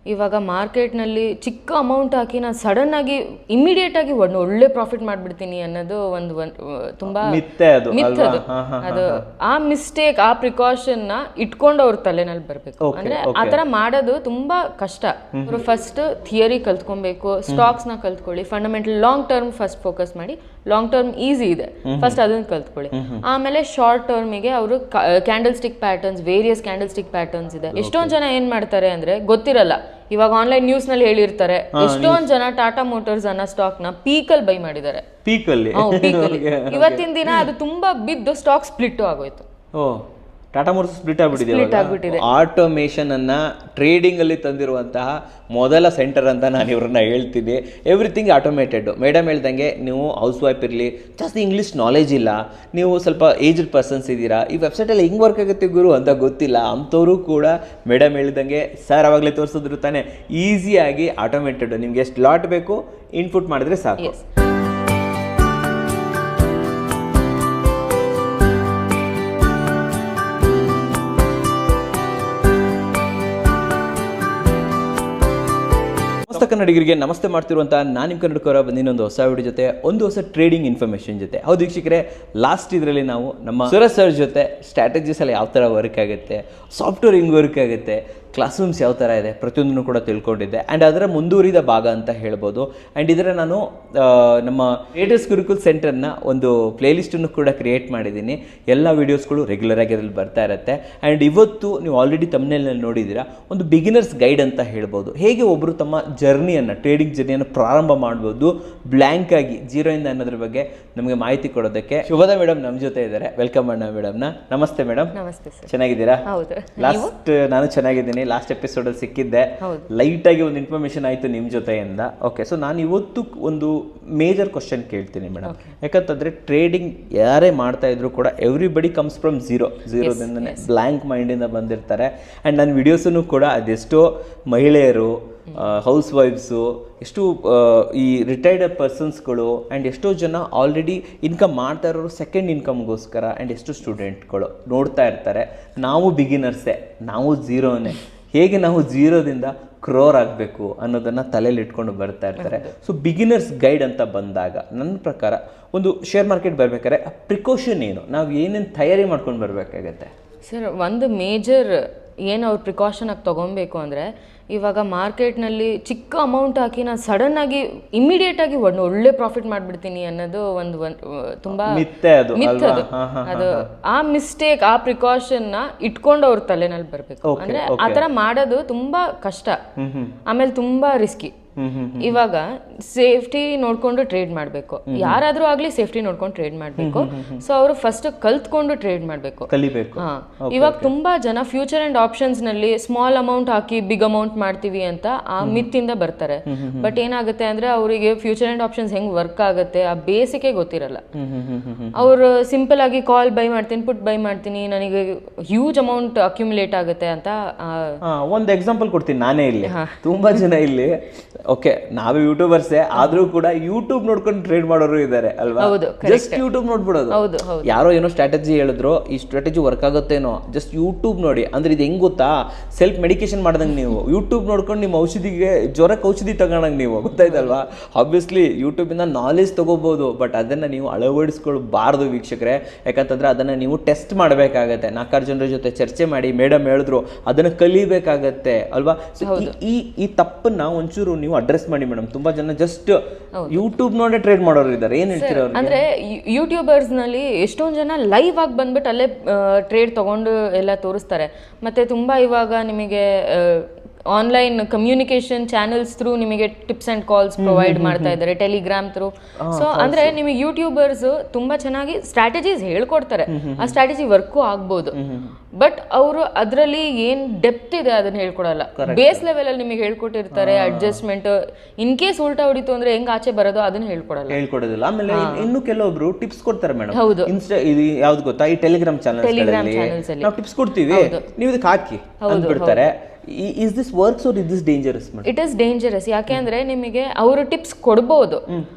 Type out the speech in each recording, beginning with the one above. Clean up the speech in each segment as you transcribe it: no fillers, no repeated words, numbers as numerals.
ಇವಾಗ ಮಾರ್ಕೆಟ್ನಲ್ಲಿ ಚಿಕ್ಕ ಅಮೌಂಟ್ ಹಾಕಿ ನಾನು ಸಡನ್ ಆಗಿ ಇಮಿಡಿಯೇಟ್ ಆಗಿ ಒಳ್ಳೆ ಪ್ರಾಫಿಟ್ ಮಾಡ್ಬಿಡ್ತೀನಿ ಅನ್ನೋದು ಒಂದು ತುಂಬಾ ಮಿತ್ ಅದು ಆ ಮಿಸ್ಟೇಕ್ ಆ ಪ್ರಿಕಾಷನ್ ನ ಇಟ್ಕೊಂಡು ಅವ್ರ ತಲೆನಲ್ಲಿ ಬರ್ಬೇಕು. ಅಂದ್ರೆ ಆತರ ಮಾಡೋದು ತುಂಬಾ ಕಷ್ಟ. ಅವರು ಫಸ್ಟ್ ಥಿಯರಿ ಕಲ್ತ್ಕೊಬೇಕು, ಸ್ಟಾಕ್ಸ್ ನ ಕಲ್ತ್ಕೊಳ್ಳಿ, fundamental long term first focus ಮಾಡಿ. ಲಾಂಗ್ ಟರ್ಮ್ ಈಸಿ ಇದೆ, ಫಸ್ಟ್ ಅದನ್ನ ಕಲ್ತ್ಕೊಳ್ಳಿ. ಆಮೇಲೆ ಶಾರ್ಟ್ ಟರ್ಮಿಗೆ ಅವರು candle stick patterns, various candle stick patterns ಇದೆ. ಎಷ್ಟೊಂದ್ ಜನ ಏನ್ ಮಾಡ್ತಾರೆ ಅಂದ್ರೆ ಗೊತ್ತಿರಲ್ಲ, ಇವಾಗ ಆನ್ಲೈನ್ ನ್ಯೂಸ್ ನಲ್ಲಿ ಹೇಳಿರ್ತಾರೆ ಎಷ್ಟೊಂದ್ ಜನ ಟಾಟಾ ಮೋಟಾರ್ಸ್ ಅನ್ನೋ ಸ್ಟಾಕ್ ನ ಪೀಕಲ್ ಬೈ ಮಾಡಿದ್ದಾರೆ. ಇವತ್ತಿನ ದಿನ ಅದು ತುಂಬಾ ಬಿದ್ದು ಸ್ಟಾಕ್ ಸ್ಪ್ಲಿಟ್ ಆಗೋಯ್ತು. ಟಾಟಾ ಮೋಟಾರ್ಸ್ ಸ್ಪ್ಲಿಟ್ ಆಗ್ಬಿಟ್ಟಿದೆ. ಆಟೋಮೇಷನ್ ಅನ್ನ ಟ್ರೇಡಿಂಗ್ ಅಲ್ಲಿ ತಂದಿರುವಂತಹ ಮೊದಲ ಸೆಂಟರ್ ಅಂತ ನಾನು ಇವ್ರನ್ನ ಹೇಳ್ತೀನಿ. Everything automated. ಮೇಡಮ್ ಹೇಳ್ದಂಗೆ ನೀವು ಹೌಸ್ ವೈಫ್ ಇರಲಿ, ಜಾಸ್ತಿ ಇಂಗ್ಲೀಷ್ ನಾಲೆಜ್ ಇಲ್ಲ, ನೀವು ಸ್ವಲ್ಪ ಏಜ್ಡ್ ಪರ್ಸನ್ಸ್ ಇದ್ದೀರಾ, ಈ ವೆಬ್ಸೈಟಲ್ಲಿ ಹೆಂಗೆ ವರ್ಕ್ ಆಗುತ್ತೆ ಗುರು ಅಂತ ಗೊತ್ತಿಲ್ಲ, ಅಂಥವರು ಕೂಡ ಮೇಡಮ್ ಹೇಳ್ದಂಗೆ ಸರ್ ಅವಾಗಲೇ ತೋರಿಸಿದ್ರು ತಾನೆ, ಈಸಿಯಾಗಿ ಆಟೋಮೇಟೆಡ್. ನಿಮ್ಗೆ ಎಷ್ಟು ಲಾಟ್ ಬೇಕು ಇನ್ಪುಟ್ ಮಾಡಿದ್ರೆ ಸಾಕು. ಕನ್ನಡಿಗರಿಗೆ ನಮಸ್ತೆ ಮಾಡ್ತಿರುವಂಥ ನಾನು ನಿಮ್ಮ ಕನ್ನಡಕರ ಬಂದಿನೊಂದು ಹೊಸ ವಿಡಿಯೋ ಜೊತೆ, ಒಂದು ಹೊಸ ಟ್ರೇಡಿಂಗ್ ಇನ್ಫಾರ್ಮೇಷನ್ ಜೊತೆ. ಹೌದು ವೀಕ್ಷಕರೇ, ಲಾಸ್ಟ್ ಇದರಲ್ಲಿ ನಾವು ನಮ್ಮ ಸುರಜ್ ಸರ್ ಜೊತೆ ಸ್ಟ್ರಾಟಜೀಸ್ ಎಲ್ಲ ಯಾವ ಥರ ವರ್ಕ್ ಆಗುತ್ತೆ, ಸಾಫ್ಟ್ವೇರ್ ಹಿಂಗೆ ವರ್ಕ್ ಆಗುತ್ತೆ, ಕ್ಲಾಸ್ ರೂಮ್ಸ್ ಯಾವ ಥರ ಇದೆ, ಪ್ರತಿಯೊಂದನ್ನು ಕೂಡ ತಿಳ್ಕೊಂಡಿದ್ದೆ. ಆ್ಯಂಡ್ ಅದರ ಮುಂದುವರಿದ ಭಾಗ ಅಂತ ಹೇಳ್ಬೋದು. ಆ್ಯಂಡ್ ಇದರ ನಾನು ನಮ್ಮ ಟ್ರೇಡರ್ಸ್ ಗುರುಕುಲ್ ಸೆಂಟರ್ನ ಒಂದು ಪ್ಲೇಲಿಸ್ಟನ್ನು ಕೂಡ ಕ್ರಿಯೇಟ್ ಮಾಡಿದ್ದೀನಿ. ಎಲ್ಲ ವೀಡಿಯೋಸ್ಗಳು ರೆಗ್ಯುಲರಾಗಿ ಅದ್ರಲ್ಲಿ ಬರ್ತಾ ಇರುತ್ತೆ. ಆ್ಯಂಡ್ ಇವತ್ತು ನೀವು ಆಲ್ರೆಡಿ ತಮ್ಮನೇಲಿ ನೋಡಿದ್ದೀರಾ, ಒಂದು ಬಿಗಿನರ್ಸ್ ಗೈಡ್ ಅಂತ ಹೇಳ್ಬೋದು. ಹೇಗೆ ಒಬ್ಬರು ತಮ್ಮ ಜರ್ನಿಯನ್ನು, ಟ್ರೇಡಿಂಗ್ ಜರ್ನಿಯನ್ನು ಪ್ರಾರಂಭ ಮಾಡ್ಬೋದು ಬ್ಲ್ಯಾಂಕ್ ಆಗಿ, ಜೀರೋಯಿಂದ ಅನ್ನೋದ್ರ ಬಗ್ಗೆ ನಮಗೆ ಮಾಹಿತಿ ಕೊಡೋದಕ್ಕೆ ಶುಭದ ಮೇಡಮ್ ನಮ್ಮ ಜೊತೆ ಇದ್ದಾರೆ. ವೆಲ್ಕಮ್ ಅಣ್ಣ ಮೇಡಮ್ನ. ನಮಸ್ತೆ ಮೇಡಮ್. ನಮಸ್ತೆ ಸರ್. ಚೆನ್ನಾಗಿದ್ದೀರಾ? ಲಾಸ್ಟ್ ನಾನು ಚೆನ್ನಾಗಿದ್ದೀನಿ. ಲಾಸ್ಟ್ ಎಪಿಸೋಡ್ ಅಲ್ಲಿ ಸಿಕ್ಕಿದ್ದೆ, ಲೈಟ್ ಆಗಿ ಒಂದು ಇನ್ಫಾರ್ಮೇಶನ್ ಆಯ್ತು ನಿಮ್ ಜೊತೆಯಿಂದ. ಓಕೆ, ಸೊ ನಾನು ಇವತ್ತು ಒಂದು ಮೇಜರ್ ಕ್ವಶನ್ ಕೇಳ್ತೀನಿ ಮೇಡಮ್. ಯಾಕಂತಂದ್ರೆ ಟ್ರೇಡಿಂಗ್ ಯಾರೇ ಮಾಡ್ತಾ ಇದ್ರು ಕೂಡ ಎವ್ರಿಬಡಿ ಕಮ್ಸ್ ಫ್ರಮ್ ಝೀರೋದಿಂದನೇ, ಬ್ಲ್ಯಾಂಕ್ ಮೈಂಡ್ ಇಂದ ಬಂದಿರ್ತಾರೆ. ಅಂಡ್ ನನ್ನ ವಿಡಿಯೋಸನ್ನು ಕೂಡ ಅದೆಷ್ಟೋ ಮಹಿಳೆಯರು, ಹೌಸ್ ವೈಫ್ಸು, ಎಷ್ಟು ಈ ರಿಟೈರ್ಡ್ ಪರ್ಸನ್ಸ್ಗಳು, ಆ್ಯಂಡ್ ಎಷ್ಟೋ ಜನ ಆಲ್ರೆಡಿ ಇನ್ಕಮ್ ಮಾಡ್ತಾ ಇರೋರು ಸೆಕೆಂಡ್ ಇನ್ಕಮ್ಗೋಸ್ಕರ, ಆ್ಯಂಡ್ ಎಷ್ಟು ಸ್ಟೂಡೆಂಟ್ಗಳು ನೋಡ್ತಾ ಇರ್ತಾರೆ. ನಾವು ಬಿಗಿನರ್ಸೇ, ನಾವು ಝೀರೋನೇ, ಹೇಗೆ ನಾವು ಝೀರೋದಿಂದ ಕ್ರೋರ್ ಆಗಬೇಕು ಅನ್ನೋದನ್ನು ತಲೆಯಲ್ಲಿ ಇಟ್ಕೊಂಡು ಬರ್ತಾ ಇರ್ತಾರೆ. ಸೊ ಬಿಗಿನರ್ಸ್ ಗೈಡ್ ಅಂತ ಬಂದಾಗ ನನ್ನ ಪ್ರಕಾರ ಒಂದು ಶೇರ್ ಮಾರ್ಕೆಟ್ ಬರ್ಬೇಕಾದ್ರೆ ಪ್ರಿಕಾಷನ್ ಏನು, ನಾವು ಏನೇನು ತಯಾರಿ ಮಾಡ್ಕೊಂಡು ಬರಬೇಕಾಗತ್ತೆ ಸರ್? ಒಂದು ಮೇಜರ್ ಏನು ಅವ್ರು ಪ್ರಿಕಾಷನ್ ಆಗಿ ತೊಗೊಬೇಕು ಅಂದರೆ, ಇವಾಗ ಮಾರ್ಕೆಟ್ನಲ್ಲಿ ಚಿಕ್ಕ ಅಮೌಂಟ್ ಹಾಕಿ ನಾನು ಸಡನ್ ಆಗಿ ಇಮಿಡಿಯೇಟ್ ಆಗಿ ಒಳ್ಳೆ ಪ್ರಾಫಿಟ್ ಮಾಡ್ಬಿಡ್ತೀನಿ ಅನ್ನೋದು ಒಂದು ತುಂಬಾ ಮಿತ್ ಅದು ಆ ಮಿಸ್ಟೇಕ್ ಆ ಪ್ರಿಕಾಷನ್ ನ ಇಟ್ಕೊಂಡು ಅವ್ರ ತಲೆನಲ್ಲಿ ಬರ್ಬೇಕು. ಅಂದ್ರೆ ಆತರ ಮಾಡೋದು ತುಂಬಾ ಕಷ್ಟ, ಆಮೇಲೆ ತುಂಬಾ ರಿಸ್ಕಿ. ಇವಾಗ ಸೇಫ್ಟಿ ನೋಡ್ಕೊಂಡು ಟ್ರೇಡ್ ಮಾಡಬೇಕು, ಯಾರಾದ್ರೂ ಆಗ್ಲಿ ಸೇಫ್ಟಿ ನೋಡ್ಕೊಂಡು ಟ್ರೇಡ್ ಮಾಡಬೇಕು. ಸೊ ಅವರು ಫಸ್ಟ್ ಕಲ್ತ್ಕೊಂಡು ಟ್ರೇಡ್ ಮಾಡಬೇಕು, ಕಲಿಬೇಕು. ಇವಾಗ ತುಂಬಾ ಜನ ಫ್ಯೂಚರ್ ಅಂಡ್ ಆಪ್ಷನ್ಸ್ ನಲ್ಲಿ ಸ್ಮಾಲ್ ಅಮೌಂಟ್ ಹಾಕಿ ಬಿಗ್ ಅಮೌಂಟ್ ಮಾಡ್ತೀವಿ ಅಂತ ಆ ಮಿತ್ ಇಂದ ಬರ್ತಾರೆ. ಬಟ್ ಏನಾಗುತ್ತೆ ಅಂದ್ರೆ ಅವರಿಗೆ ಫ್ಯೂಚರ್ ಅಂಡ್ ಆಪ್ಷನ್ಸ್ ಹೆಂಗ್ ವರ್ಕ್ ಆಗುತ್ತೆ ಆ ಬೇಸಿಕೇ ಗೊತ್ತಿರಲ್ಲ. ಅವ್ರು ಸಿಂಪಲ್ ಆಗಿ ಕಾಲ್ ಬೈ ಮಾಡ್ತೀನಿ, ಪುಟ್ ಬೈ ಮಾಡ್ತೀನಿ, ನನಗೆ ಹ್ಯೂಜ್ ಅಮೌಂಟ್ ಅಕ್ಯುಮುಲೇಟ್ ಆಗುತ್ತೆ ಅಂತ. ಒಂದು ಎಕ್ಸಾಂಪಲ್ ಕೊಡ್ತೀನಿ ನಾನೇ. ಇಲ್ಲಿ ತುಂಬಾ ಜನ ಇಲ್ಲಿ ಓಕೆ ನಾವೇ ಯೂಟ್ಯೂಬರ್ಸೇ ಆದ್ರೂ ಕೂಡ ಯೂಟ್ಯೂಬ್ ನೋಡ್ಕೊಂಡು ಟ್ರೇಡ್ ಮಾಡೋರು ಇದ್ದಾರೆ ಅಲ್ವಾ? ಜಸ್ಟ್ ಯೂಟ್ಯೂಬ್ ನೋಡ್ಬಿಡೋದು. ಯಾರೋ ಏನೋ ಸ್ಟ್ರಾಟಜಿ ಹೇಳಿದ್ರು, ಈ ಸ್ಟ್ರಾಟಜಿ ವರ್ಕ್ ಆಗುತ್ತೇನೋ, ಜಸ್ಟ್ ಯೂಟ್ಯೂಬ್ ನೋಡಿ. ಅಂದ್ರೆ ಇದು ಹೆಂಗ್ ಗೊತ್ತಾ, ಸೆಲ್ಫ್ ಮೆಡಿಕೇಶನ್ ಮಾಡ್ದಂಗೆ ನೀವು ಯೂಟ್ಯೂಬ್ ನೋಡ್ಕೊಂಡು ನಿಮ್ಮ ಔಷಧಿಗೆ, ಜ್ವರಕ್ಕೆ ಔಷಧಿ ತಗೊಳಂಗೆ ನೀವು, ಗೊತ್ತಾಯ್ತಲ್ವಾ? ಆಬ್ವಿಯಸ್ಲಿ ಯೂಟ್ಯೂಬ್ ಇಂದ ನಾಲೆಜ್ ತಗೋಬಹುದು, ಬಟ್ ಅದನ್ನ ನೀವು ಅಳವಡಿಸ್ಕೊಳ್ಬಾರ್ದು ವೀಕ್ಷಕರೇ. ಯಾಕಂತಂದ್ರೆ ಅದನ್ನ ನೀವು ಟೆಸ್ಟ್ ಮಾಡಬೇಕಾಗತ್ತೆ, 4 ಜನರ ಜೊತೆ ಚರ್ಚೆ ಮಾಡಿ, ಮೇಡಮ್ ಹೇಳಿದ್ರು ಅದನ್ನ ಕಲಿಬೇಕಾಗತ್ತೆ ಅಲ್ವಾ? ಈ ತಪ್ಪನ್ನ ಒಂಚೂರು ನೀವು ಅಡ್ರೆಸ್ ಮಾಡಿ ಮೇಡಮ್. ತುಂಬಾ ಜನ ಜಸ್ಟ್ ಯೂಟ್ಯೂಬ್ ನೋಡೇ ಟ್ರೇಡ್ ಮಾಡೋರು ಇದ್ದಾರೆ. ಏನ್ ಹೇಳ್ತೀರಾ? ಅಂದ್ರೆ ಯೂಟ್ಯೂಬರ್ಸ್ ನಲ್ಲಿ ಎಷ್ಟೊಂದು ಜನ ಲೈವ್ ಆಗಿ ಬಂದ್ಬಿಟ್ಟು ಅಲ್ಲೇ ಟ್ರೇಡ್ ತಗೊಂಡು ಎಲ್ಲ ತೋರಿಸ್ತಾರೆ. ಮತ್ತೆ ತುಂಬಾ ಇವಾಗ ನಿಮಗೆ ಆನ್ಲೈನ್ ಕಮ್ಯುನಿಕೇಶನ್ ಚಾನೆಲ್ಸ್ ಥ್ರೂ ನಿಮಗೆ ಟಿಪ್ಸ್ ಅಂಡ್ ಕಾಲ್ಸ್ ಪ್ರೊವೈಡ್ ಮಾಡ್ತಾ ಇದ್ದಾರೆ, ಟೆಲಿಗ್ರಾಮ್ ಥ್ರೂ. ಸೊ ಅಂದ್ರೆ ನಿಮಗೆ ಯೂಟ್ಯೂಬರ್ಸ್ ತುಂಬಾ ಚೆನ್ನಾಗಿ ಸ್ಟ್ರಾಟಜೀಸ್ ಹೇಳ್ಕೊಡ್ತಾರೆ, ಆ ಸ್ಟ್ರಾಟಜಿ ವರ್ಕು ಆಗ್ಬೋದು. ಬಟ್ ಅವರು ಅದರಲ್ಲಿ ಏನ್ ಡೆಪ್ತ್ ಇದೆ ಅದನ್ನ ಹೇಳ್ಕೊಡಲ್ಲ. ಬೇಸ್ ಲೆವೆಲ್ ಅಲ್ಲಿ ನಿಮಗೆ ಹೇಳ್ಕೊಟ್ಟಿರ್ತಾರೆ ಅಡ್ಜಸ್ಟ್ಮೆಂಟ್, ಇನ್ ಕೇಸ್ ಉಲ್ಟಾ ಹೊಡಿತು ಅಂದ್ರೆ ಹೆಂಗ್ ಆಚೆ ಬರೋದು ಅದನ್ನ ಹೇಳ್ಕೊಡೋದಿಲ್ಲ. ಆಮೇಲೆ ಇನ್ನು ಕೆಲವೊಬ್ರು ಟಿಪ್ಸ್ ಕೊಡ್ತಾರೆ ಮೇಡಮ್. ಹೌದು, ಇದು ಯಾವ್ದು ಗೊತ್ತಾ, ಈ ಟೆಲಿಗ್ರಾಮ್ ಚಾನೆಲ್ಸ್ ನಾವು ಟಿಪ್ಸ್ ಕೊಡ್ತೀವಿ, ನೀವು ಇದಕ್ಕೆ ಹಾಕಿ ಅಂದ್ಬಿಡ್ತಾರೆ. Is this works or is this dangerous? It is dangerous. ಯಾಕೆ ಅಂದ್ರೆ ನಿಮಗೆ ಅವರು ಟಿಪ್ಸ್ ಕೊಡ್ಬೋದು,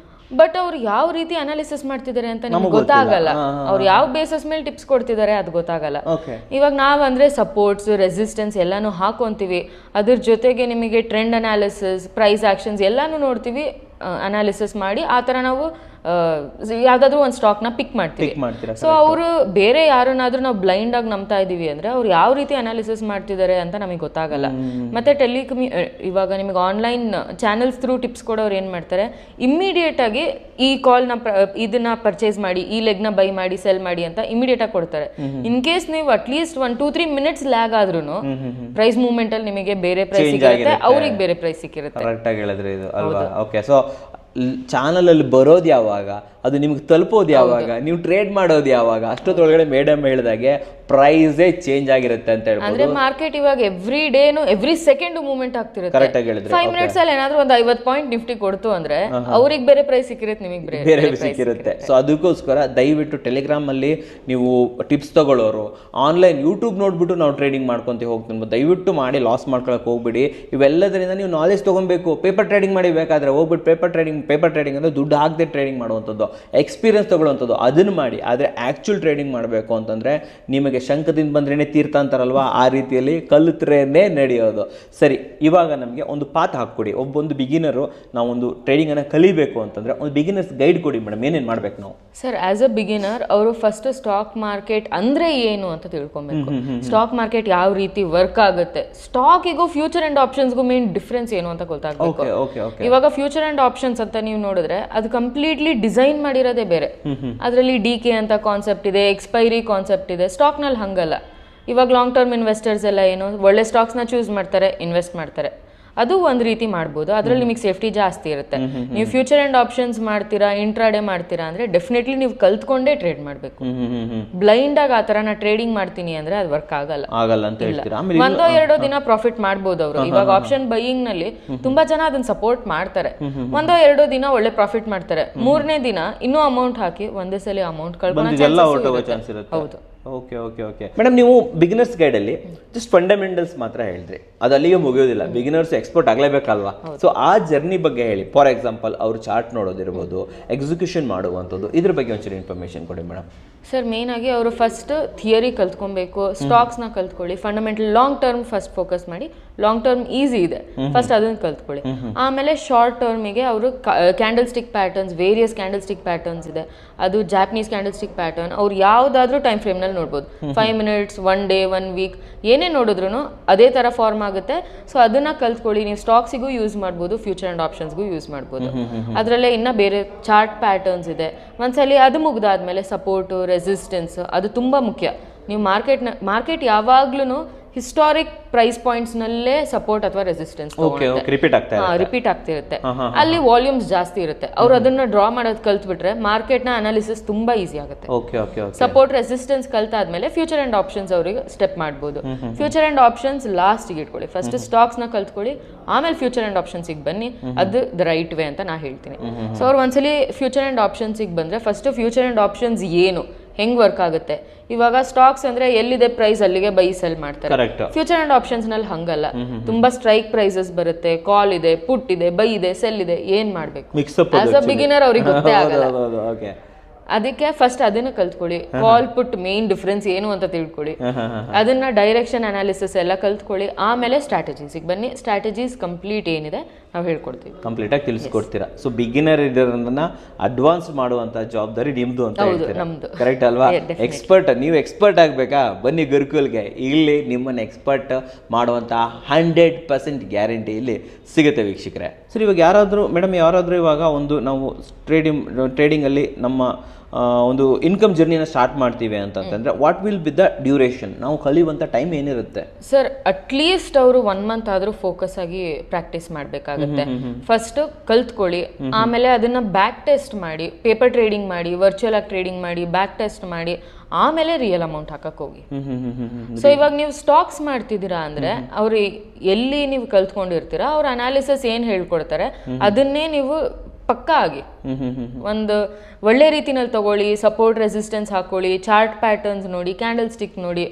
ಬಟ್ ಅವ್ರು ಯಾವ ರೀತಿ ಅನಾಲಿಸಿಸ್ ಮಾಡ್ತಿದ್ದಾರೆ ಅಂತ ನಿಮ್ಗೆ ಗೊತ್ತಾಗಲ್ಲ. ಅವ್ರು ಯಾವ ಬೇಸಸ್ ಮೇಲೆ ಟಿಪ್ಸ್ ಕೊಡ್ತಿದ್ದಾರೆ ಅದು ಗೊತ್ತಾಗಲ್ಲ. ಇವಾಗ ನಾವ್ ಅಂದ್ರೆ ಸಪೋರ್ಟ್ಸ್, ರೆಸಿಸ್ಟೆನ್ಸ್ ಎಲ್ಲಾನು ಹಾಕೊಂತೀವಿ, ಅದ್ರ ಜೊತೆಗೆ ನಿಮಗೆ ಟ್ರೆಂಡ್ ಅನಾಲಿಸಿಸ್, ಪ್ರೈಸ್ ಆಕ್ಷನ್ಸ್ ಎಲ್ಲಾನು ನೋಡ್ತೀವಿ, ಅನಾಲಿಸಿಸ್ ಮಾಡಿ ಆ ಥರ ನಾವು ಯಾವ್ದಾದ್ರು ಒಂದು ಸ್ಟಾಕ್ನ ಪಿಕ್ ಮಾಡ್ತೀವಿ. ಸೊ ಅವರು ಬೇರೆ ಯಾರನ್ನಾದ್ರೂ ನಾವು ಬ್ಲೈಂಡ್ ಆಗಿ ನಂಬ್ತಾ ಇದೀವಿ ಅಂದ್ರೆ ಅವ್ರು ಯಾವ ರೀತಿ ಅನಾಲಿಸಿಸ್ ಮಾಡ್ತಿದ್ದಾರೆ ಅಂತ ನಮಗೆ ಗೊತ್ತಾಗಲ್ಲ. ಮತ್ತೆ ಇವಾಗ ನಿಮಗೆ ಆನ್ಲೈನ್ ಚಾನೆಲ್ಸ್ ಥ್ರೂ ಟಿಪ್ಸ್ ಕೊಡೋರು ಏನ್ ಮಾಡ್ತಾರೆ, ಇಮ್ಮಿಡಿಯೇಟ್ ಆಗಿ ಈ ಕಾಲ್ನ ಇದನ್ನ ಪರ್ಚೇಸ್ ಮಾಡಿ, ಈ ಲೆಗ್ನ ಬೈ ಮಾಡಿ, ಸೆಲ್ ಮಾಡಿ ಅಂತ ಇಮಿಡಿಯೇಟ್ ಆಗಿ ಕೊಡ್ತಾರೆ. ಇನ್ ಕೇಸ್ ನೀವು ಅಟ್ಲೀಸ್ಟ್ 1-2-3 ಮಿನಿಟ್ಸ್ ಲ್ಯಾಗ್ ಆದ್ರೂ ಪ್ರೈಸ್ ಮೂವ್ಮೆಂಟ್ ಅಲ್ಲಿ ನಿಮಗೆ ಬೇರೆ ಪ್ರೈಸ್ ಸಿಕ್ಕಿರುತ್ತೆ, ಅವ್ರಿಗೆ ಬೇರೆ ಪ್ರೈಸ್ ಸಿಕ್ಕಿರುತ್ತೆ. ಕರೆಕ್ಟ್ ಆಗಿ ಹೇಳಿದ್ರಿ ಇದು ಅಲ್ವಾ? ಓಕೆ, ಸೊ ಚಾನಲ್ ಅಲ್ಲಿ ಬರೋದು ಯಾವಾಗ, ಅದು ನಿಮ್ಗೆ ತಲುಪೋದು ಯಾವಾಗ, ನೀವು ಟ್ರೇಡ್ ಮಾಡೋದು ಯಾವಾಗ, ಅಷ್ಟೊತ್ತೊಳಗಡೆ ಮೇಡಮ್ ಹೇಳಿದಾಗೆ ಪ್ರೈಸೇ ಚೇಂಜ್ ಆಗಿರುತ್ತೆ ಅಂತ ಹೇಳ್ಬೋದು. ಅಂದ್ರೆ ಮಾರ್ಕೆಟ್ ಇವಾಗ ಎವ್ರಿ ಡೇನು ಎವ್ರಿ ಸೆಕೆಂಡ್ ಮೂವ್ಮೆಂಟ್ ಆಗ್ತಿರುತ್ತೆ. ಕರೆಕ್ಟ್ ಆಗಿ ಹೇಳಿದ್ರೆ 5 ಮಿನಿಟ್ಸ್ ಅಲ್ಲಿ ಏನಾದ್ರೂ ಒಂದು 50 ಪಾಯಿಂಟ್ ನಿಫ್ಟಿ ಕೊಡ್ತು ಅಂದ್ರೆ ಅವ್ರಿಗೆ ಬೇರೆ ಪ್ರೈಸ್ ಸಿಕ್ಕಿರುತ್ತೆ, ನಿಮಗೆ ಬೇರೆ ಸಿಕ್ಕಿರುತ್ತೆ. ಸೊ ಅದಕ್ಕೋಸ್ಕರ ದಯವಿಟ್ಟು ಟೆಲಿಗ್ರಾಮ್ ಅಲ್ಲಿ ನೀವು ಟಿಪ್ಸ್ ತಗೊಳ್ಳೋರು, ಆನ್ಲೈನ್ ಯೂಟ್ಯೂಬ್ ನೋಡ್ಬಿಟ್ಟು ನಾವು ಟ್ರೇಡಿಂಗ್ ಮಾಡ್ಕೊಂತ ಹೋಗ್ತೀನಿ, ದಯವಿಟ್ಟು ಮಾಡಿ ಲಾಸ್ ಮಾಡ್ಕೊಳಕ್ ಹೋಗ್ಬಿಡಿ. ಇವೆಲ್ಲದರಿಂದ ನೀವು ನಾಲೆಜ್ ತಗೊಬೇಕು. ಪೇಪರ್ ಟ್ರೇಡಿಂಗ್ ಮಾಡಿ ಬೇಕಾದ್ರೆ ಹೋಗ್ಬಿಟ್ಟು ಪೇಪರ್ ಟ್ರೇಡಿಂಗ್ ಅಂದ್ರೆ ದುಡ್ಡು ಹಾಕದೆ ಟ್ರೇಡಿಂಗ್ ಮಾಡುವಂಥದ್ದು, ಎಕ್ಸ್ಪೀರಿಯನ್ಸ್ ತಗೊಳ್ಳುವಂಥದ್ದು, ಅದನ್ನು ಮಾಡಿ. ಆದರೆ ಆ್ಯಕ್ಚುಲ್ ಟ್ರೇಡಿಂಗ್ ಮಾಡಬೇಕು ಅಂತಂದರೆ ನಿಮಗೆ ಶಂಕದಿಂದ ಬಂದ್ರೇ ತೀರ್ಥ ಅಂತಾರಲ್ವ, ಆ ರೀತಿಯಲ್ಲಿ ಕಲಿತ್ರೇನೆ ನಡೆಯೋದು. ಸರಿ, ಇವಾಗ ನಮಗೆ ಒಂದು ಪಾತ್ ಹಾಕ್ಕೊಡಿ. ಒಬ್ಬೊಂದು ಬಿಗಿನರು ನಾವೊಂದು ಟ್ರೇಡಿಂಗನ್ನು ಕಲಿಬೇಕು ಅಂತಂದರೆ ಒಂದು ಬಿಗಿನರ್ಸ್ ಗೈಡ್ ಕೊಡಿ ಮೇಡಮ್, ಏನೇನು ಮಾಡಬೇಕು ನಾವು? ಸರ್, ಆಸ್ ಅ ಬಿಗಿನರ್ ಅವರು ಫಸ್ಟ್ ಸ್ಟಾಕ್ ಮಾರ್ಕೆಟ್ ಅಂದರೆ ಏನು ಅಂತ ತಿಳ್ಕೊಬೇಕು. ಸ್ಟಾಕ್ ಮಾರ್ಕೆಟ್ ಯಾವ ರೀತಿ ವರ್ಕ್ ಆಗುತ್ತೆ, ಸ್ಟಾಕಿಗೂ ಫ್ಯೂಚರ್ ಅಂಡ್ ಆಪ್ಷನ್ಸ್ಗೂ ಮೇನ್ ಡಿಫ್ರೆನ್ಸ್ ಏನು ಅಂತ ಗೊತ್ತಾಗಬೇಕು. ಇವಾಗ ಫ್ಯೂಚರ್ ಅಂಡ್ ಆಪ್ಷನ್ಸ್ ಅಂತ ನೀವು ನೋಡಿದ್ರೆ ಅದು ಕಂಪ್ಲೀಟ್ಲಿ ಡಿಸೈನ್ ಮಾಡಿರೋದೇ ಬೇರೆ. ಅದರಲ್ಲಿ ಡಿಕೆ ಅಂತ ಕಾನ್ಸೆಪ್ಟ್ ಇದೆ, ಎಕ್ಸ್ಪೈರಿ ಕಾನ್ಸೆಪ್ಟ್ ಇದೆ. ಸ್ಟಾಕ್ ನಲ್ಲಿ ಹಂಗಲ್ಲ. ಇವಾಗ ಲಾಂಗ್ ಟರ್ಮ್ ಇನ್ವೆಸ್ಟರ್ಸ್ ಎಲ್ಲ ಏನು ಒಳ್ಳೆ ಸ್ಟಾಕ್ಸ್ನ ಚೂಸ್ ಮಾಡ್ತಾರೆ, ಇನ್ವೆಸ್ಟ್ ಮಾಡ್ತಾರೆ. ಅದು ಒಂದು ರೀತಿ ಮಾಡ್ಬೋದು, ಅದರಲ್ಲಿ ನಿಮಗೆ ಸೇಫ್ಟಿ ಜಾಸ್ತಿ ಇರುತ್ತೆ. ನೀವು ಫ್ಯೂಚರ್ ಅಂಡ್ ಆಪ್ಷನ್ಸ್ ಮಾಡ್ತೀರಾ, ಇಂಟ್ರಾಡೇ ಮಾಡ್ತೀರಾ ಅಂದ್ರೆ ಡೆಫಿನೆಟ್ಲಿ ನೀವು ಕಲ್ತ್ಕೊಂಡೇ ಟ್ರೇಡ್ ಮಾಡಬೇಕು. ಬ್ಲೈಂಡ್ ಆಗಿ ಆ ತರ ನಾ ಟ್ರೇಡಿಂಗ್ ಮಾಡ್ತೀನಿ ಅಂದ್ರೆ ಅದು ವರ್ಕ್ ಆಗಲ್ಲ ಅಂತ ಹೇಳ್ತೀರಾ? ಒಂದೋ ಎರಡೋ ದಿನ ಪ್ರಾಫಿಟ್ ಮಾಡ್ಬೋದು ಅವರು. ಇವಾಗ ಆಪ್ಷನ್ ಬೈಯಿಂಗ್ ನಲ್ಲಿ ತುಂಬಾ ಜನ ಅದನ್ನ ಸಪೋರ್ಟ್ ಮಾಡ್ತಾರೆ. ಒಂದೋ ಎರಡೋ ದಿನ ಒಳ್ಳೆ ಪ್ರಾಫಿಟ್ ಮಾಡ್ತಾರೆ, ಮೂರನೇ ದಿನ ಇನ್ನೂ ಅಮೌಂಟ್ ಹಾಕಿ ಒಂದೇ ಸಲ ಅಮೌಂಟ್ ಕಳ್ಕೊಳ್ಳೋ. ಹೌದು. ಓಕೆ ಓಕೆ ಓಕೆ ಮೇಡಮ್, ನೀವು ಬಿಗಿನರ್ಸ್ ಗೈಡಲ್ಲಿ ಜಸ್ಟ್ ಫಂಡಮೆಂಟಲ್ಸ್ ಮಾತ್ರ ಹೇಳಿದ್ರಿ, ಅದು ಅಲ್ಲಿಗೆ ಮುಗಿಯೋದಿಲ್ಲ. ಬಿಗಿನರ್ಸ್ ಎಕ್ಸ್ಪರ್ಟ್ ಆಗಲೇಬೇಕಲ್ವಾ? ಸೊ ಆ ಜರ್ನಿ ಬಗ್ಗೆ ಹೇಳಿ. ಫಾರ್ ಎಕ್ಸಾಂಪಲ್ ಅವ್ರು ಚಾರ್ಟ್ ನೋಡೋದಿರ್ಬೋದು, ಎಕ್ಸಿಕ್ಯೂಷನ್ ಮಾಡುವಂಥದ್ದು, ಇದ್ರ ಬಗ್ಗೆ ಒಂಚೂರು ಇನ್ಫಾರ್ಮೇಶನ್ ಕೊಡಿ ಮೇಡಮ್. ಸರ್, ಮೇನ್ ಆಗಿ ಅವರು ಫಸ್ಟ್ ಥಿಯರಿ ಕಲ್ತ್ಕೊಬೇಕು, ಸ್ಟಾಕ್ಸ್ನ ಕಲ್ತ್ಕೊಳ್ಳಿ. Fundamental long term first focus ಮಾಡಿ. ಲಾಂಗ್ ಟರ್ಮ್ ಈಸಿ ಇದೆ, ಫಸ್ಟ್ ಅದನ್ನ ಕಲ್ತ್ಕೊಳ್ಳಿ. ಆಮೇಲೆ ಶಾರ್ಟ್ ಟರ್ಮಿಗೆ ಅವರು candle stick patterns, various candle stick patterns ಇದೆ. ಅದು ಜಾಪನೀಸ್ ಕ್ಯಾಂಡಲ್ ಸ್ಟಿಕ್ ಪ್ಯಾಟರ್ನ್, ಅವ್ರು ಯಾವುದಾದ್ರೂ ಟೈಮ್ ಫ್ರೇಮ್ನಲ್ಲಿ ನೋಡ್ಬೋದು. 5 ಮಿನಿಟ್ಸ್, 1 ಡೇ, 1 ವೀಕ್ ಏನೇ ನೋಡಿದ್ರು ಅದೇ ಥರ ಫಾರ್ಮ್ ಆಗುತ್ತೆ. ಸೊ ಅದನ್ನ ಕಲ್ತ್ಕೊಳ್ಳಿ. ನೀವು ಸ್ಟಾಕ್ಸಿಗೂ ಯೂಸ್ ಮಾಡ್ಬೋದು, ಫ್ಯೂಚರ್ ಆ್ಯಂಡ್ ಆಪ್ಷನ್ಸ್ಗೂ ಯೂಸ್ ಮಾಡ್ಬೋದು. ಅದರಲ್ಲೇ ಇನ್ನೂ ಬೇರೆ ಚಾರ್ಟ್ ಪ್ಯಾಟರ್ನ್ಸ್ ಇದೆ. ಒಂದ್ಸಲಿ ಅದು ಮುಗ್ದಾದ್ಮೇಲೆ ಸಪೋರ್ಟು, ರೆಸಿಸ್ಟೆನ್ಸ್ ಅದು ತುಂಬ ಮುಖ್ಯ. ನೀವು ಮಾರ್ಕೆಟ್ ಯಾವಾಗ್ಲೂ ಹಿಸ್ಟಾರಿಕ್ ಪ್ರೈಸ್ ಪಾಯಿಂಟ್ಸ್ ನಲ್ಲೇ ಸಪೋರ್ಟ್ ಅಥವಾ ರೆಸಿಸ್ಟೆನ್ಸ್ ರಿಪೀಟ್ ಆಗ್ತಿರುತ್ತೆ. ಅಲ್ಲಿ ವಾಲ್ಯೂಮ್ಸ್ ಜಾಸ್ತಿ ಇರುತ್ತೆ. ಅವ್ರು ಅದನ್ನ ಡ್ರಾ ಮಾಡೋದು ಕಲ್ತ್ಬಿಟ್ರೆ ಮಾರ್ಕೆಟ್ ನ ಅನಾಲಿಸಿಸ್ ತುಂಬಾ ಈಸಿ ಆಗುತ್ತೆ. ಸಪೋರ್ಟ್ ರೆಸಿಸ್ಟೆನ್ಸ್ ಕಲ್ತಾದ್ಮೇಲೆ ಫ್ಯೂಚರ್ ಅಂಡ್ ಆಪ್ಷನ್ಸ್ ಅವರಿಗೆ ಸ್ಟೆಪ್ ಮಾಡ್ಬೋದು. ಫ್ಯೂಚರ್ ಅಂಡ್ ಆಪ್ಷನ್ಸ್ ಲಾಸ್ಟ್ ಇಟ್ಕೊಳ್ಳಿ. ಫಸ್ಟ್ ಸ್ಟಾಕ್ಸ್ ನ ಕಲ್ತ್ಕೊಳ್ಳಿ, ಆಮೇಲೆ ಫ್ಯೂಚರ್ ಅಂಡ್ ಆಪ್ಷನ್ಸ್ ಬಂನಿ. ಅದು ದ ರೈಟ್ ವೇ ಅಂತ ನಾ ಹೇಳ್ತೀನಿ. ಸೊ ಅವ್ರು ಒಂದ್ಸಲಿ ಫ್ಯೂಚರ್ ಅಂಡ್ ಆಪ್ಷನ್ಸ್ ಬಂದ್ರೆ ಫಸ್ಟ್ ಫ್ಯೂಚರ್ ಅಂಡ್ ಆಪ್ಷನ್ಸ್ ಏನು, ಹೆಂಗ್ ವರ್ಕ್ ಆಗುತ್ತೆ. ಇವಾಗ ಸ್ಟಾಕ್ಸ್ ಅಂದ್ರೆ ಎಲ್ಲಿದೆ ಪ್ರೈಸ್ ಅಲ್ಲಿಗೆ ಬೈ ಸೆಲ್ ಮಾಡ್ತಾರೆ. ಫ್ಯೂಚರ್ ಅಂಡ್ ಆಪ್ಷನ್ಸ್ ನಲ್ಲಿ ಹಂಗಲ್ಲ. ತುಂಬಾ ಸ್ಟ್ರೈಕ್ ಪ್ರೈಸಸ್ ಬರುತ್ತೆ, ಕಾಲ್ ಇದೆ, ಪುಟ್ ಇದೆ, ಬೈ ಇದೆ, ಸೆಲ್ ಇದೆ. ಏನ್ ಮಾಡ್ಬೇಕು ಆಸ್ ಅ ಬಿಗಿನರ್ ಅವ್ರಿಗೆ ಗೊತ್ತೇ ಆಗಲ್ಲ. ಅದಕ್ಕೆ ಫಸ್ಟ್ ಅದನ್ನ ಕಲ್ತ್ಕೊಳ್ಳಿ. ಕಾಲ್ ಪುಟ್ ಮೇನ್ ಡಿಫ್ರೆನ್ಸ್ ಏನು ಅಂತ ತಿಳ್ಕೊಳ್ಳಿ. ಅದನ್ನ ಡೈರೆಕ್ಷನ್ ಅನಾಲಿಸಿಸ್ ಎಲ್ಲ ಕಲ್ತ್ಕೊಳ್ಳಿ. ಆಮೇಲೆ ಸ್ಟ್ರಾಟಜೀಸಿಗೆ ಬನ್ನಿ. ಸ್ಟ್ರಾಟಜೀಸ್ ಕಂಪ್ಲೀಟ್ ಏನಿದೆ ನಾವು ಹೇಳ್ಕೊಡ್ತೀವಿ, ಕಂಪ್ಲೀಟ್ ಆಗಿ ತಿಳಿಸ್ಕೊಡ್ತೀರಾ. ಸೊ ಬಿಗಿನರ್ ಇದನ್ನ ಅಡ್ವಾನ್ಸ್ ಮಾಡುವಂತ ಜವಾಬ್ದಾರಿ ನಿಮ್ದು ಅಂತ ಹೇಳ್ತೀರಾ, ಕರೆಕ್ಟ್ ಅಲ್ವಾ? ಎಕ್ಸ್ಪರ್ಟ್, ನೀವು ಎಕ್ಸ್ಪರ್ಟ್ ಆಗ್ಬೇಕಾ? ಬನ್ನಿ ಗುರುಕುಲ್ಗೆ. ಇಲ್ಲಿ ನಿಮ್ಮನ್ನ ಎಕ್ಸ್ಪರ್ಟ್ ಮಾಡುವಂತ 100% ಗ್ಯಾರಂಟಿ ಇಲ್ಲಿ ಸಿಗುತ್ತೆ ವೀಕ್ಷಕರೇ. ಸರ್, ಇವಾಗ ಯಾರಾದ್ರೂ ಇವಾಗ ಒಂದು ನಾವು ಟ್ರೇಡಿಂಗ್ ಅಲ್ಲಿ ನಮ್ಮ ಒಂದು ಇನ್ಕಮ್ ಜರ್ನಿನ ಸ್ಟಾರ್ಟ್ ಮಾಡ್ತೀವಿ ಅಂತಂದ್ರೆ what will be the duration? ನಾವು ಕಲಿಯುವಂತ ಟೈಮ್ ಏನಿರುತ್ತೆ? ಸರ್, ಅಟ್ಲೀಸ್ಟ್ ಅವರು 1 ಮಂತ್ ಆದ್ರೂ ಫೋಕಸ್ ಆಗಿ ಪ್ರಾಕ್ಟೀಸ್ ಮಾಡ್ಬೇಕಾಗತ್ತೆ. ಫಸ್ಟ್ ಕಲ್ತ್ಕೊಳ್ಳಿ, ಆಮೇಲೆ ಅದನ್ನ ಬ್ಯಾಕ್ ಟೆಸ್ಟ್ ಮಾಡಿ, ಪೇಪರ್ ಟ್ರೇಡಿಂಗ್ ಮಾಡಿ, ವರ್ಚುವಲ್ ಆಗಿ ಟ್ರೇಡಿಂಗ್ ಮಾಡಿ, ಬ್ಯಾಕ್ ಟೆಸ್ಟ್ ಮಾಡಿ, ಆಮೇಲೆ ರಿಯಲ್ ಅಮೌಂಟ್ ಹಾಕಕ್ ಹೋಗಿ. ಸೊ ಇವಾಗ ನೀವು ಸ್ಟಾಕ್ಸ್ ಮಾಡ್ತಿದ್ದೀರಾ ಅಂದ್ರೆ ಅವ್ರು ಎಲ್ಲಿ ನೀವು ಕಲ್ತ್ಕೊಂಡಿರ್ತೀರಾ ಅವ್ರ ಅನಾಲಿಸಿಸ್ ಏನ್ ಹೇಳ್ಕೊಡ್ತಾರೆ ಅದನ್ನೇ ನೀವು ಪಕ್ಕಾ ಆಗಿ ಒಂದು ಒಳ್ಳೆ ರೀತಿನಲ್ಲಿ ತಗೊಳ್ಳಿ. ಸಪೋರ್ಟ್ ರೆಸಿಸ್ಟೆನ್ಸ್ ಹಾಕೊಳ್ಳಿ, ಚಾರ್ಟ್ ಪ್ಯಾಟರ್ನ್ಸ್ ನೋಡಿ, ಕ್ಯಾಂಡಲ್ ಸ್ಟಿಕ್ ನೋಡಿ,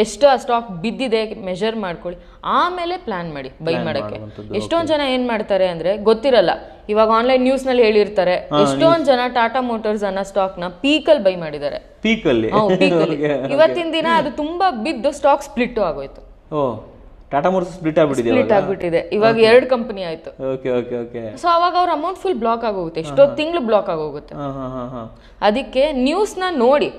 ಎಷ್ಟು ಆ ಸ್ಟಾಕ್ ಬಿದ್ದಿದೆ ಮೆಷರ್ ಮಾಡ್ಕೊಳ್ಳಿ, ಆಮೇಲೆ ಪ್ಲಾನ್ ಮಾಡಿ ಬೈ ಮಾಡೋಕ್ಕೆ. ಎಷ್ಟೊಂದು ಜನ ಏನು ಮಾಡ್ತಾರೆ ಅಂದರೆ ಗೊತ್ತಿರಲ್ಲ ಇವಾಗ ಆನ್ಲೈನ್ ನ್ಯೂಸ್ ನಲ್ಲಿ ಹೇಳಿರ್ತಾರೆ ಎಷ್ಟೊಂದ್ ಜನ ಟಾಟಾ ಮೋಟಾರ್ಸ್ ಅನ್ನೋ ಸ್ಟಾಕ್ ನ ಪೀಕಲ್ ಬೈ ಮಾಡಿದ್ದಾರೆ. ಪೀಕಲ್ಲಿ ಇವತ್ತಿನ ದಿನ ಅದು ತುಂಬಾ ಬಿದ್ದು ಸ್ಟಾಕ್ ಸ್ಪ್ಲಿಟ್ ಆಗೋಯ್ತು. ಟಾಟಾ ಮೋಟಾರ್ಸ್ ಸ್ಪ್ಲಿಟ್ ಆಗ್ಬಿಟ್ಟಿದೆ ಇವಾಗ 2 ಕಂಪನಿ ಆಯ್ತು. ಸೊ ಅವಾಗ ಅವ್ರ ಅಮೌಂಟ್ ಫುಲ್ ಬ್ಲಾಕ್ ಆಗೋಗುತ್ತೆ, ಎಷ್ಟೋ ತಿಂಗಳು ಬ್ಲಾಕ್ ಆಗೋಗುತ್ತೆ. ಅದಕ್ಕೆ ನ್ಯೂಸ್ ನ ನೋಡಿ,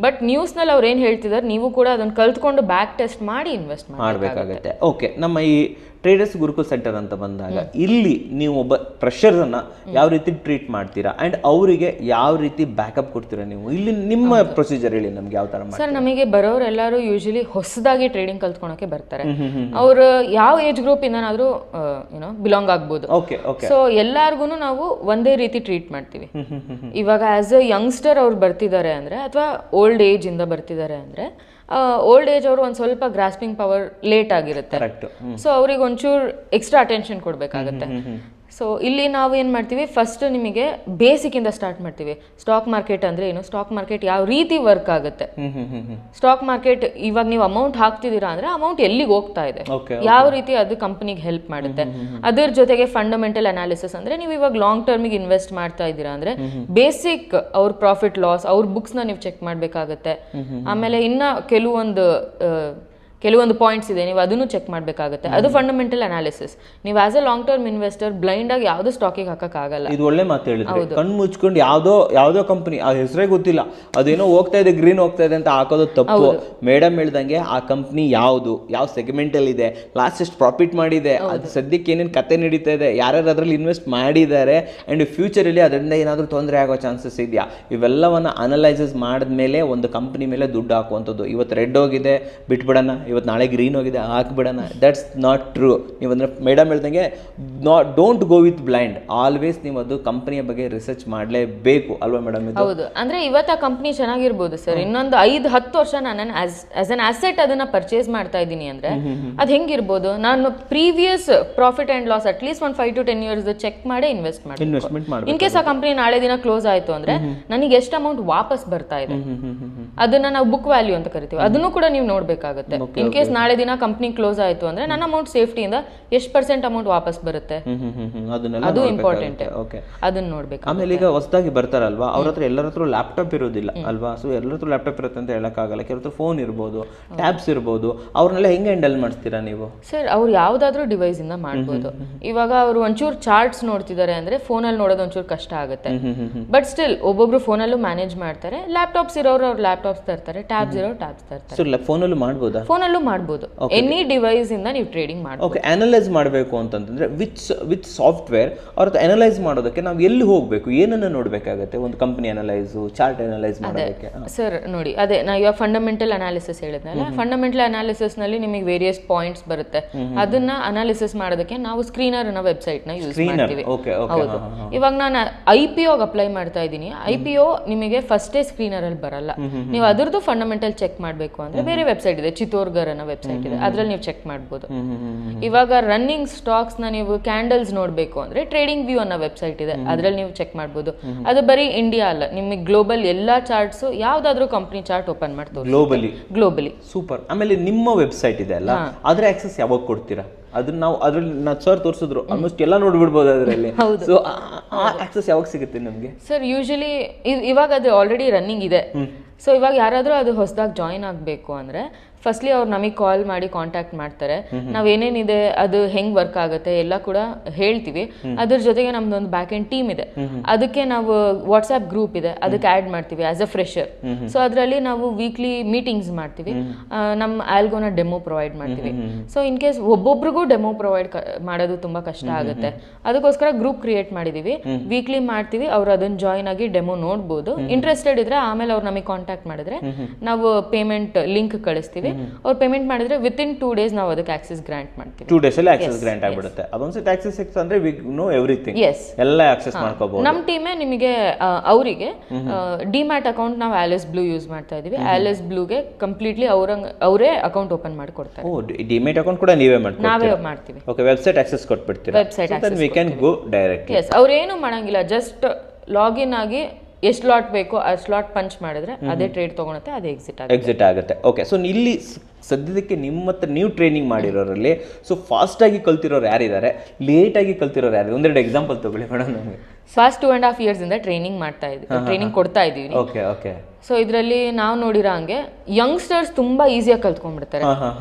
ಬಟ್ ನ್ಯೂಸ್ ನಲ್ಲಿ ಅವ್ರು ಏನ್ ಹೇಳ್ತಿದಾರೆ ನೀವು ಕೂಡ ಅದನ್ನ ಕಲ್ತ್ಕೊಂಡು ಬ್ಯಾಕ್ ಟೆಸ್ಟ್ ಮಾಡಿ ಇನ್ವೆಸ್ಟ್ ಮಾಡಬೇಕಾಗುತ್ತೆ. ಓಕೆ, ನಮ್ಮ ಈ ಟ್ರೇಡರ್ಸ್ ಗುರುಕುಲ್ ಸೆಂಟರ್ ಅಂತ ಬಂದಾಗ ಇಲ್ಲಿ ನೀವು ಒಬ್ಬ ಫ್ರೆಷರ್ಸ್ ಅನ್ನ ಯಾವ ರೀತಿ ಟ್ರೀಟ್ ಮಾಡ್ತೀರಾ ಅಂಡ್ ಅವರಿಗೆ ಯಾವ ರೀತಿ ಬ್ಯಾಕಪ್ ಕೊಡ್ತೀರಾ ನೀವು? ಇಲ್ಲಿ ನಿಮ್ಮ ಪ್ರೊಸೀಜರ್ ಹೇಳಿ ನಮ್ಗೆ ಯಾವ ತರ? ಸರ್, ನಮಗೆ ಬರೋರೆಲ್ಲರೂ ಯೂಶಲಿ ಹೊಸದಾಗಿ ಟ್ರೇಡಿಂಗ್ ಕಲ್ತ್ಕೊಳಕ್ಕೆ ಬರ್ತಾರೆ. ಅವ್ರು ಯಾವ ಏಜ್ ಗ್ರೂಪ್ ಇಂದನಾದ್ರೂ ಬಿಲಾಂಗ್ ಆಗ್ಬೋದು. ಸೊ ಎಲ್ಲಾರ್ಗು ನಾವು ಒಂದೇ ರೀತಿ ಟ್ರೀಟ್ ಮಾಡ್ತೀವಿ. ಇವಾಗ ಆಸ್ ಅ ಯಂಗ್ಸ್ಟರ್ ಅವ್ರು ಬರ್ತಿದ್ದಾರೆ ಅಂದ್ರೆ ಅಥವಾ ಓಲ್ಡ್ ಏಜ್ ಇಂದ ಬರ್ತಿದ್ದಾರೆ ಅಂದ್ರೆ, ಓಲ್ಡ್ ಏಜ್ ಅವರು ಒಂದು ಸ್ವಲ್ಪ ಗ್ರಾಸ್ಪಿಂಗ್ ಪವರ್ ಲೇಟ್ ಆಗಿರುತ್ತೆ. ಸೊ ಅವ್ರಿಗೆ ಒಂಚೂರು ಎಕ್ಸ್ಟ್ರಾ ಅಟೆನ್ಷನ್ ಕೊಡಬೇಕಾಗತ್ತೆ. ಸೊ ಇಲ್ಲಿ ನಾವು ಏನು ಮಾಡ್ತೀವಿ, ಫಸ್ಟ್ ನಿಮಗೆ ಬೇಸಿಕ್ ಇಂದ ಸ್ಟಾರ್ಟ್ ಮಾಡ್ತೀವಿ. ಸ್ಟಾಕ್ ಮಾರ್ಕೆಟ್ ಅಂದ್ರೆ ಏನು, ಸ್ಟಾಕ್ ಮಾರ್ಕೆಟ್ ಯಾವ ರೀತಿ ವರ್ಕ್ ಆಗುತ್ತೆ, ಸ್ಟಾಕ್ ಮಾರ್ಕೆಟ್ ಇವಾಗ ನೀವು ಅಮೌಂಟ್ ಹಾಕ್ತಿದ್ದೀರಾ ಅಂದ್ರೆ ಅಮೌಂಟ್ ಎಲ್ಲಿಗೆ ಹೋಗ್ತಾ ಇದೆ, ಯಾವ ರೀತಿ ಅದು ಕಂಪನಿಗೆ ಹೆಲ್ಪ್ ಮಾಡುತ್ತೆ. ಅದ್ರ ಜೊತೆಗೆ ಫಂಡಮೆಂಟಲ್ ಅನಾಲಿಸಿಸ್ ಅಂದ್ರೆ ನೀವು ಇವಾಗ ಲಾಂಗ್ ಟರ್ಮಿಗೆ ಇನ್ವೆಸ್ಟ್ ಮಾಡ್ತಾ ಇದ್ದೀರಾ ಅಂದ್ರೆ ಬೇಸಿಕ್ ಅವ್ರ ಪ್ರಾಫಿಟ್ ಲಾಸ್ ಅವ್ರ ಬುಕ್ಸ್ ನ ನೀವು ಚೆಕ್ ಮಾಡ್ಬೇಕಾಗತ್ತೆ. ಆಮೇಲೆ ಇನ್ನ ಕೆಲವೊಂದು ಪಾಯಿಂಟ್ಸ್ ಇದೆ, ನೀವು ಅದನ್ನು ಚೆಕ್ ಮಾಡಬೇಕಾಗುತ್ತೆ. ಅದು ಫಂಡಮೆಂಟಲ್ ಅನಾಲಿಸಿಸ್. ನೀವು as a long term investor blind ಆಗಿ ಯಾವ್ದು ಸ್ಟಾಕಿಗೆ ಹಾಕಕ್ಕಾಗಲ್ಲ. ಇದು ಒಳ್ಳೆ ಮಾತು ಹೇಳಿದ್ರೆ, ಕಣ್ಣು ಮುಚ್ಕೊಂಡು ಯಾವ್ದೋ ಕಂಪನಿ ಆ ಹೆಸರೇ ಗೊತ್ತಿಲ್ಲ ಅದೇನೋ ಹೋಗ್ತಾ ಇದೆ ಗ್ರೀನ್ ಹೋಗ್ತಾ ಇದೆ ಅಂತ ಹಾಕೋದು ತಪ್ಪು. ಮೇಡಮ್ ಹೇಳ್ದಂಗೆ ಆ ಕಂಪ್ನಿ ಯಾವುದು, ಯಾವ ಸೆಗ್ಮೆಂಟ್ ಅಲ್ಲಿ ಇದೆ, ಲಾಸ್ಟ್ ಎಷ್ಟು ಪ್ರಾಫಿಟ್ ಮಾಡಿದೆ, ಅದು ಸದ್ಯಕ್ಕೆ ಏನೇನು ಕತೆ ನಡೀತಾ ಇದೆ, ಯಾರ್ಯಾರು ಅದರಲ್ಲಿ ಇನ್ವೆಸ್ಟ್ ಮಾಡಿದ್ದಾರೆ ಅಂಡ್ ಫ್ಯೂಚರ್ ಅಲ್ಲಿ ಅದರಿಂದ ಏನಾದರೂ ತೊಂದರೆ ಆಗೋ ಚಾನ್ಸಸ್ ಇದೆಯಾ, ಇವೆಲ್ಲವನ್ನ ಅನಲೈಸಸ್ ಮಾಡಿದ್ಮೇಲೆ ಒಂದು ಕಂಪನಿ ಮೇಲೆ ದುಡ್ಡು ಹಾಕುವಂಥದ್ದು. ಇವತ್ತು ರೆಡ್ ಹೋಗಿದೆ ಬಿಟ್ಬಿಡೋಣ, ಇವತ್ತು ನಾಳೆ ಗ್ರೀನ್ ಹೋಗಿದೆ ಹಾಕ್ಬಿಡೋಣ, ದಟ್ಸ್ ನಾಟ್ ಟ್ರೂ. ನೀವು ಅಂದ್ರೆ ಮೇಡಮ್ ಹೇಳ್ದಂಗೆ don't go with blind, always ನೀವು ಅದು ಕಂಪನಿಯ ಬಗ್ಗೆ ರಿಸರ್ಚ್ ಮಾಡಲೇಬೇಕು ಅಲ್ವಾ ಮೇಡಮ್? ಹೌದು. ಅಂದ್ರೆ ಇವತ್ತು ಆ ಕಂಪನಿ ಚೆನ್ನಾಗಿರ್ಬೋದು ಸರ್, ಇನ್ನೊಂದು 5-10 ವರ್ಷ ನಾನು ಆಸ್ ಅನ್ ಅಸೆಟ್ ಅದನ್ನ ಪರ್ಚೇಸ್ ಮಾಡ್ತಾ ಇದ್ದೀನಿ ಅಂದ್ರೆ ಅದು ಹೆಂಗಿರ್ಬೋದು, ನಾನು previous profit and loss at least ಒಂದು 5 to 10 years ಚೆಕ್ ಮಾಡಿ ಇನ್ವೆಸ್ಟ್ಮೆಂಟ್ ಮಾಡಿ. ಇನ್ ಕೇಸ್ ಆ ಕಂಪನಿ ನಾಳೆ ದಿನ ಕ್ಲೋಸ್ ಆಯ್ತು ಅಂದ್ರೆ ನನಗೆ ಎಷ್ಟು ಅಮೌಂಟ್ ವಾಪಸ್ ಬರ್ತಾ ಇದೆ, ಅದನ್ನ ನಾವು ಬುಕ್ ವ್ಯಾಲ್ಯೂ ಅಂತ ಕರಿತೀವಿ, ಅದನ್ನು ಕೂಡ ನೀವು ನೋಡ್ಬೇಕಾಗುತ್ತೆ. ಇನ್ ಕೇಸ್ ನಾಳೆ ದಿನ ಕಂಪನಿ ಕ್ಲೋಸ್ ಆಯ್ತು ಅಂದ್ರೆ ನನ್ನ ಅಮೌಂಟ್ ಸೇಫ್ಟಿಯಿಂದ ಎಷ್ಟು % ಅಮೌಂಟ್ ವಾಪಸ್ ಬರುತ್ತೆ, ಅದು ಇಂಪಾರ್ಟೆಂಟ್, ಅದನ್ನ ನೋಡ್ಬೇಕು. ಆಮೇಲೆ ಈಗ ಹೊಸದಾಗಿ ಬರ್ತಾರಲ್ವಾ, ಅವ್ರ ಹತ್ರ ಎಲ್ಲರ ಹತ್ರ ಲ್ಯಾಪ್ಟಾಪ್ ಇರೋದಿಲ್ಲ ಅಲ್ವಾ, ಸೊ ಎಲ್ಲರ ಹತ್ರ ಲ್ಯಾಪ್ಟಾಪ್ ಇರುತ್ತೆ ಅಂತ ಹೇಳಕ್ಕಾಗಲ್ಲ, ಕೆಲವ್ರ ಹತ್ರ ಫೋನ್ ಇರ್ಬೋದು, ಟ್ಯಾಬ್ಸ್ ಇರ್ಬೋದು, ಅವ್ರನ್ನೆಲ್ಲ ಹೆಂಗೆ ಹ್ಯಾಂಡಲ್ ಮಾಡ್ತೀರಾ ನೀವು? ಸರ್, ಅವ್ರು ಯಾವ್ದಾದ್ರು ಡಿವೈಸ್ ಇಂದ ಮಾಡ್ಬೋದು. ಇವಾಗ ಅವರು ಒಂಚೂರು ಚಾರ್ಟ್ಸ್ ನೋಡ್ತಿದ್ದಾರೆ ಅಂದ್ರೆ ಫೋನಲ್ಲಿ ನೋಡೋದು ಒಂಚೂರು ಕಷ್ಟ ಆಗುತ್ತೆ, ಬಟ್ ಸ್ಟಿಲ್ ಒಬ್ಬೊಬ್ರು ಫೋನಲ್ಲೂ ಮ್ಯಾನೇಜ್ ಮಾಡ್ತಾರೆ. ಲ್ಯಾಪ್ಟಾಪ್ಸ್ ಇರೋರು ಅವ್ರು ಲ್ಯಾಪ್ಟಾಪ್ಸ್ ತರ್ತಾರೆ, ಟ್ಯಾಬ್ಸ್ ಇರೋರು ಟ್ಯಾಬ್ಸ್ ತರ್ತಾರೆ. ಫೋನಲ್ಲೂ ಮಾಡ್ಬೋದಾ? ಫೋನಲ್ಲೂ ಮಾಡ್ಬೋದು, ಎನಿ ಡಿವೈಸ್ ಇಂದ ನೀವು ಟ್ರೇಡಿಂಗ್ ಮಾಡ್ಬೋದು. ಓಕೆ, ಅನಲೈಸ್ ಮಾಡಬೇಕು ಅಂತಂದ್ರೆ ವಿಚ್ ಸಾಫ್ಟ್ವೇರ್ ಅವ್ರ ಅನಲೈಸ್ ಮಾಡೋದಕ್ಕೆ ನಾವು ಎಲ್ಲಿ ಹೋಗಬೇಕು, ಏನನ್ನ ನೋಡ್ಬೇಕಾಗತ್ತೆ ಒಂದು ಕಂಪನಿ ಅನಲೈಸ್, ಚಾರ್ಟ್ ಅನಲೈಸ್ ಮಾಡೋದಕ್ಕೆ? ಸರ್ ನೋಡಿ, ಅದೇ ನಾ ಇವಾಗ ಫಂಡಮೆಂಟಲ್ ಅನಾಲಿಸಿಸ್ ಹೇಳಿದ್ನಲ್ಲ, ಫಂಡಮೆಂಟಲ್ ಅನಾಲಿಸಿಸ್ ನಲ್ಲಿ ನಿಮಗೆ ವೇರಿಯಸ್ ಪಾಯಿಂಟ್ಸ್ ಬರುತ್ತೆ, ಅದನ್ನ ಅನಾಲಿಸಿಸ್ ಮಾಡೋದಕ್ಕೆ ನಾವು ಸ್ಕ್ರೀನರ್ ಅನ್ನೋ ವೆಬ್ಸೈಟ್ ನ ಯೂಸ್ ಮಾಡ್ತೀವಿ. ಹೌದು. ಇವಾಗ ನಾನು IPO ಅಪ್ಲೈ ಮಾಡ್ತಾ ಇದ್ದೀನಿ, IPO ನಿಮಗೆ ಫಸ್ಟೇ ಸ್ಕ್ರೀನರ್ ಅಲ್ಲಿ ಬರಲ್ಲ, ನೀವು ಅದರದ್ದು ಫಂಡಮೆಂಟಲ್ ಚೆಕ್ ಮಾಡಬೇಕು ಅಂದ್ರೆ ಬೇರೆ ವೆಬ್ಸೈಟ್ ಇದೆ, ಚಿತ್ತೋರ್ಗರ್ ಅನ್ನೋ ವೆಬ್ಸೈಟ್ ಇದೆ, ಅದ್ರಲ್ಲಿ ನೀವು ಚೆಕ್ ಮಾಡ್ಬೋದು. ಇವಾಗ ರನ್ನಿಂಗ್ ಸ್ಟಾಕ್ಸ್ ನ ನೀವು ಕ್ಯಾಂಡಲ್ಸ್ ನೋಡ್ಬೇಕು ಅಂದ್ರೆ ಟ್ರೇಡಿಂಗ್ ವ್ಯೂ ಅನ್ನೋ ವೆಬ್ಸೈಟ್ ಇದೆ, ಅದ್ರಲ್ಲಿ ನೀವು ಚೆಕ್ ಮಾಡ್ಬೋದು. ಅದು ಬರೀ ಇಂಡಿಯಾ ಅಲ್ಲ, ನಿಮಗೆ ಗ್ಲೋಬಲ್ ಎಲ್ಲಾ ಚಾರ್ಟ್ಸ್ ಯಾವ್ದಾದ್ರು ಕಂಪನಿ ಚಾರ್ಟ್ ಓಪನ್ ಮಾಡ್ತಾರೆ ಗ್ಲೋಬಲಿ. ಸೂಪರ್. ಆಮೇಲೆ ನಿಮ್ಮ ವೆಬ್ಸೈಟ್ ಇದೆ ಅಲ್ಲ, ಅದ್ರ ಆಕ್ಸೆಸ್ ಯಾವಾಗ ಕೊಡ್ತೀರಾ? ಅದನ್ನ ನಾವು ಅದ್ರಲ್ಲಿ ಸರ್ ತೋರಿಸಿದ್ರು ಆಲ್ಮೋಸ್ಟ್ ಎಲ್ಲ ನೋಡ್ಬಿಡ್ಬೋದು ಅದರಲ್ಲಿ. ಸೊ ಆಕ್ಸೆಸ್ ಯಾವಾಗ ಸಿಗುತ್ತೆ ನಮಗೆ? ಸರ್ ಯೂಶಲಿ ಇವಾಗ ಅದು ಆಲ್ರೆಡಿ ರನ್ನಿಂಗ್ ಇದೆ. ಸೊ ಇವಾಗ ಯಾರಾದ್ರೂ ಅದು ಹೊಸದಾಗಿ ಜಾಯಿನ್ ಆಗಬೇಕು ಅಂದ್ರೆ ಫಸ್ಟ್ಲಿ ಅವ್ರು ನಮಗೆ ಕಾಲ್ ಮಾಡಿ ಕಾಂಟ್ಯಾಕ್ಟ್ ಮಾಡ್ತಾರೆ, ನಾವೇನೇನಿದೆ ಅದು ಹೆಂಗ್ ವರ್ಕ್ ಆಗುತ್ತೆ ಎಲ್ಲ ಕೂಡ ಹೇಳ್ತೀವಿ. ಅದ್ರ ಜೊತೆಗೆ ನಮ್ದೊಂದು ಬ್ಯಾಕ್ ಎಂಡ್ ಟೀಮ್ ಇದೆ, ಅದಕ್ಕೆ ನಾವು ವಾಟ್ಸ್ಆಪ್ ಗ್ರೂಪ್ ಇದೆ, ಅದಕ್ಕೆ ಆಡ್ ಮಾಡ್ತೀವಿ ಆಸ್ ಅ ಫ್ರೆಶರ್. ಸೊ ಅದರಲ್ಲಿ ನಾವು ವೀಕ್ಲಿ ಮೀಟಿಂಗ್ಸ್ ಮಾಡ್ತೀವಿ, ನಮ್ಮ ಆಲ್ಗೋನ ಡೆಮೋ ಪ್ರೊವೈಡ್ ಮಾಡ್ತೀವಿ. ಸೊ ಇನ್ ಕೇಸ್ ಒಬ್ಬೊಬ್ರಿಗೂ ಡೆಮೋ ಪ್ರೊವೈಡ್ ಮಾಡೋದು ತುಂಬಾ ಕಷ್ಟ ಆಗುತ್ತೆ, ಅದಕ್ಕೋಸ್ಕರ ಗ್ರೂಪ್ ಕ್ರಿಯೇಟ್ ಮಾಡಿದೀವಿ, ವೀಕ್ಲಿ ಮಾಡ್ತೀವಿ. ಅವ್ರು ಅದನ್ನ ಜಾಯಿನ್ ಆಗಿ ಡೆಮೋ ನೋಡ್ಬೋದು. ಇಂಟ್ರೆಸ್ಟೆಡ್ ಇದ್ರೆ ಆಮೇಲೆ ಅವ್ರು ನಮಗೆ ಕಾಂಟ್ಯಾಕ್ಟ್ ಮಾಡಿದ್ರೆ ನಾವು ಪೇಮೆಂಟ್ ಲಿಂಕ್ ಕಳಿಸ್ತೀವಿ. ಅವ್ರು ಪೇಮೆಂಟ್ ಮಾಡಿದ್ರೆ ವಿತಿನ್ 2 days ನಾವು ಅದಕ್ಕೆ ಆಕ್ಸೆಸ್ ಗ್ರಾಂಟ್ ಮಾಡ್ತೀವಿ. 2 days ಅಲ್ಲಿ ಆಕ್ಸೆಸ್ ಗ್ರಾಂಟ್ ಆಗಿಬಿಡುತ್ತೆ. ಅದೊಂದ್ಸತಿ ಆಕ್ಸೆಸ್ ಸಿಕ್ತು ಅಂದ್ರೆ ವಿ ನೋ ಎವ್ರಿಥಿಂಗ್, ಎಲ್ಲ ಆಕ್ಸೆಸ್ ಮಾಡ್ಕೋಬಹುದು. ನಮ್ಮ ಟೀಮೇ ನಿಮಗೆ ಅವರಿಗೆ ಡಿಮ್ಯಾಟ್ ಅಕೌಂಟ್ ನಾವು ಆಲಿಸ್ ಬ್ಲೂ ಯೂಸ್ ಮಾಡ್ತಾ ಇದೀವಿ. ಆಲಿಸ್ ಬ್ಲೂಗೆ ಕಂಪ್ಲೀಟ್ಲಿ ಅವರೇ ಅಕೌಂಟ್ ಓಪನ್ ಮಾಡಿ ಕೊಡ್ತಾರೆ. ಓ, ಡಿಮ್ಯಾಟ್ ಅಕೌಂಟ್ ಕೂಡ ನೀವೇ ಮಾಡ್ತೀರಾ? ನಾವೇ ಮಾಡ್ತೀವಿ. ಓಕೆ, ವೆಬ್ಸೈಟ್ ಆಕ್ಸೆಸ್ ಕೊಟ್ಬಿಡ್ತೀರಾ? Website access we can go directly. Yes, ಅವ್ರೇನು ಮಾಡಂಗಿಲ್ಲ, ಜಸ್ಟ್ ಲಾಗಿನ್ ಆಗಿ ಎಷ್ಟು ಲಾಟ್ ಬೇಕೋ ಆ ಸ್ಲಾಟ್ ಪಂಚ್ ಮಾಡಿದ್ರೆ ಅದೇ ಟ್ರೇಡ್ ತಗೊಳುತ್ತೆ, ಅದೇ ಎಕ್ಸಿಟ್ ಆಗುತ್ತೆ. ಓಕೆ, ಸೊ ಇಲ್ಲಿ ಸದ್ಯದಕ್ಕೆ ನಿಮ್ಮ ಹತ್ರ ನೀವು ಟ್ರೈನಿಂಗ್ ಮಾಡಿರೋರಲ್ಲಿ ಸೊ ಫಾಸ್ಟಾಗಿ ಕಲ್ತಿರೋರು ಯಾರಿದ್ದಾರೆ, ಲೇಟಾಗಿ ಕಲ್ತಿರೋರು ಯಾರು? ಒಂದೆರಡು ಎಕ್ಸಾಂಪಲ್ ತಗೊಳ್ಳಿ ಮೇಡಮ್ ನಮಗೆ. ಫಾಸ್ಟ್ 2.5 years ಇಂದ ಟ್ರೈನಿಂಗ್ ಮಾಡ್ತಾ ಇದ್ದೀವಿ, ಟ್ರೈನಿಂಗ್ ಕೊಡ್ತಾ ಇದ್ದೀವಿ. Okay okay. ಸೊ ಇದರಲ್ಲಿ ನಾವು ನೋಡಿರೋ ಹಂಗೆ ಯಂಗ್ಸ್ಟರ್ಸ್ ತುಂಬಾ ಈಸಿಯಾಗಿ ಕಲ್ತ್ಕೊಂಡ್ಬಿಡ್ತಾರೆ.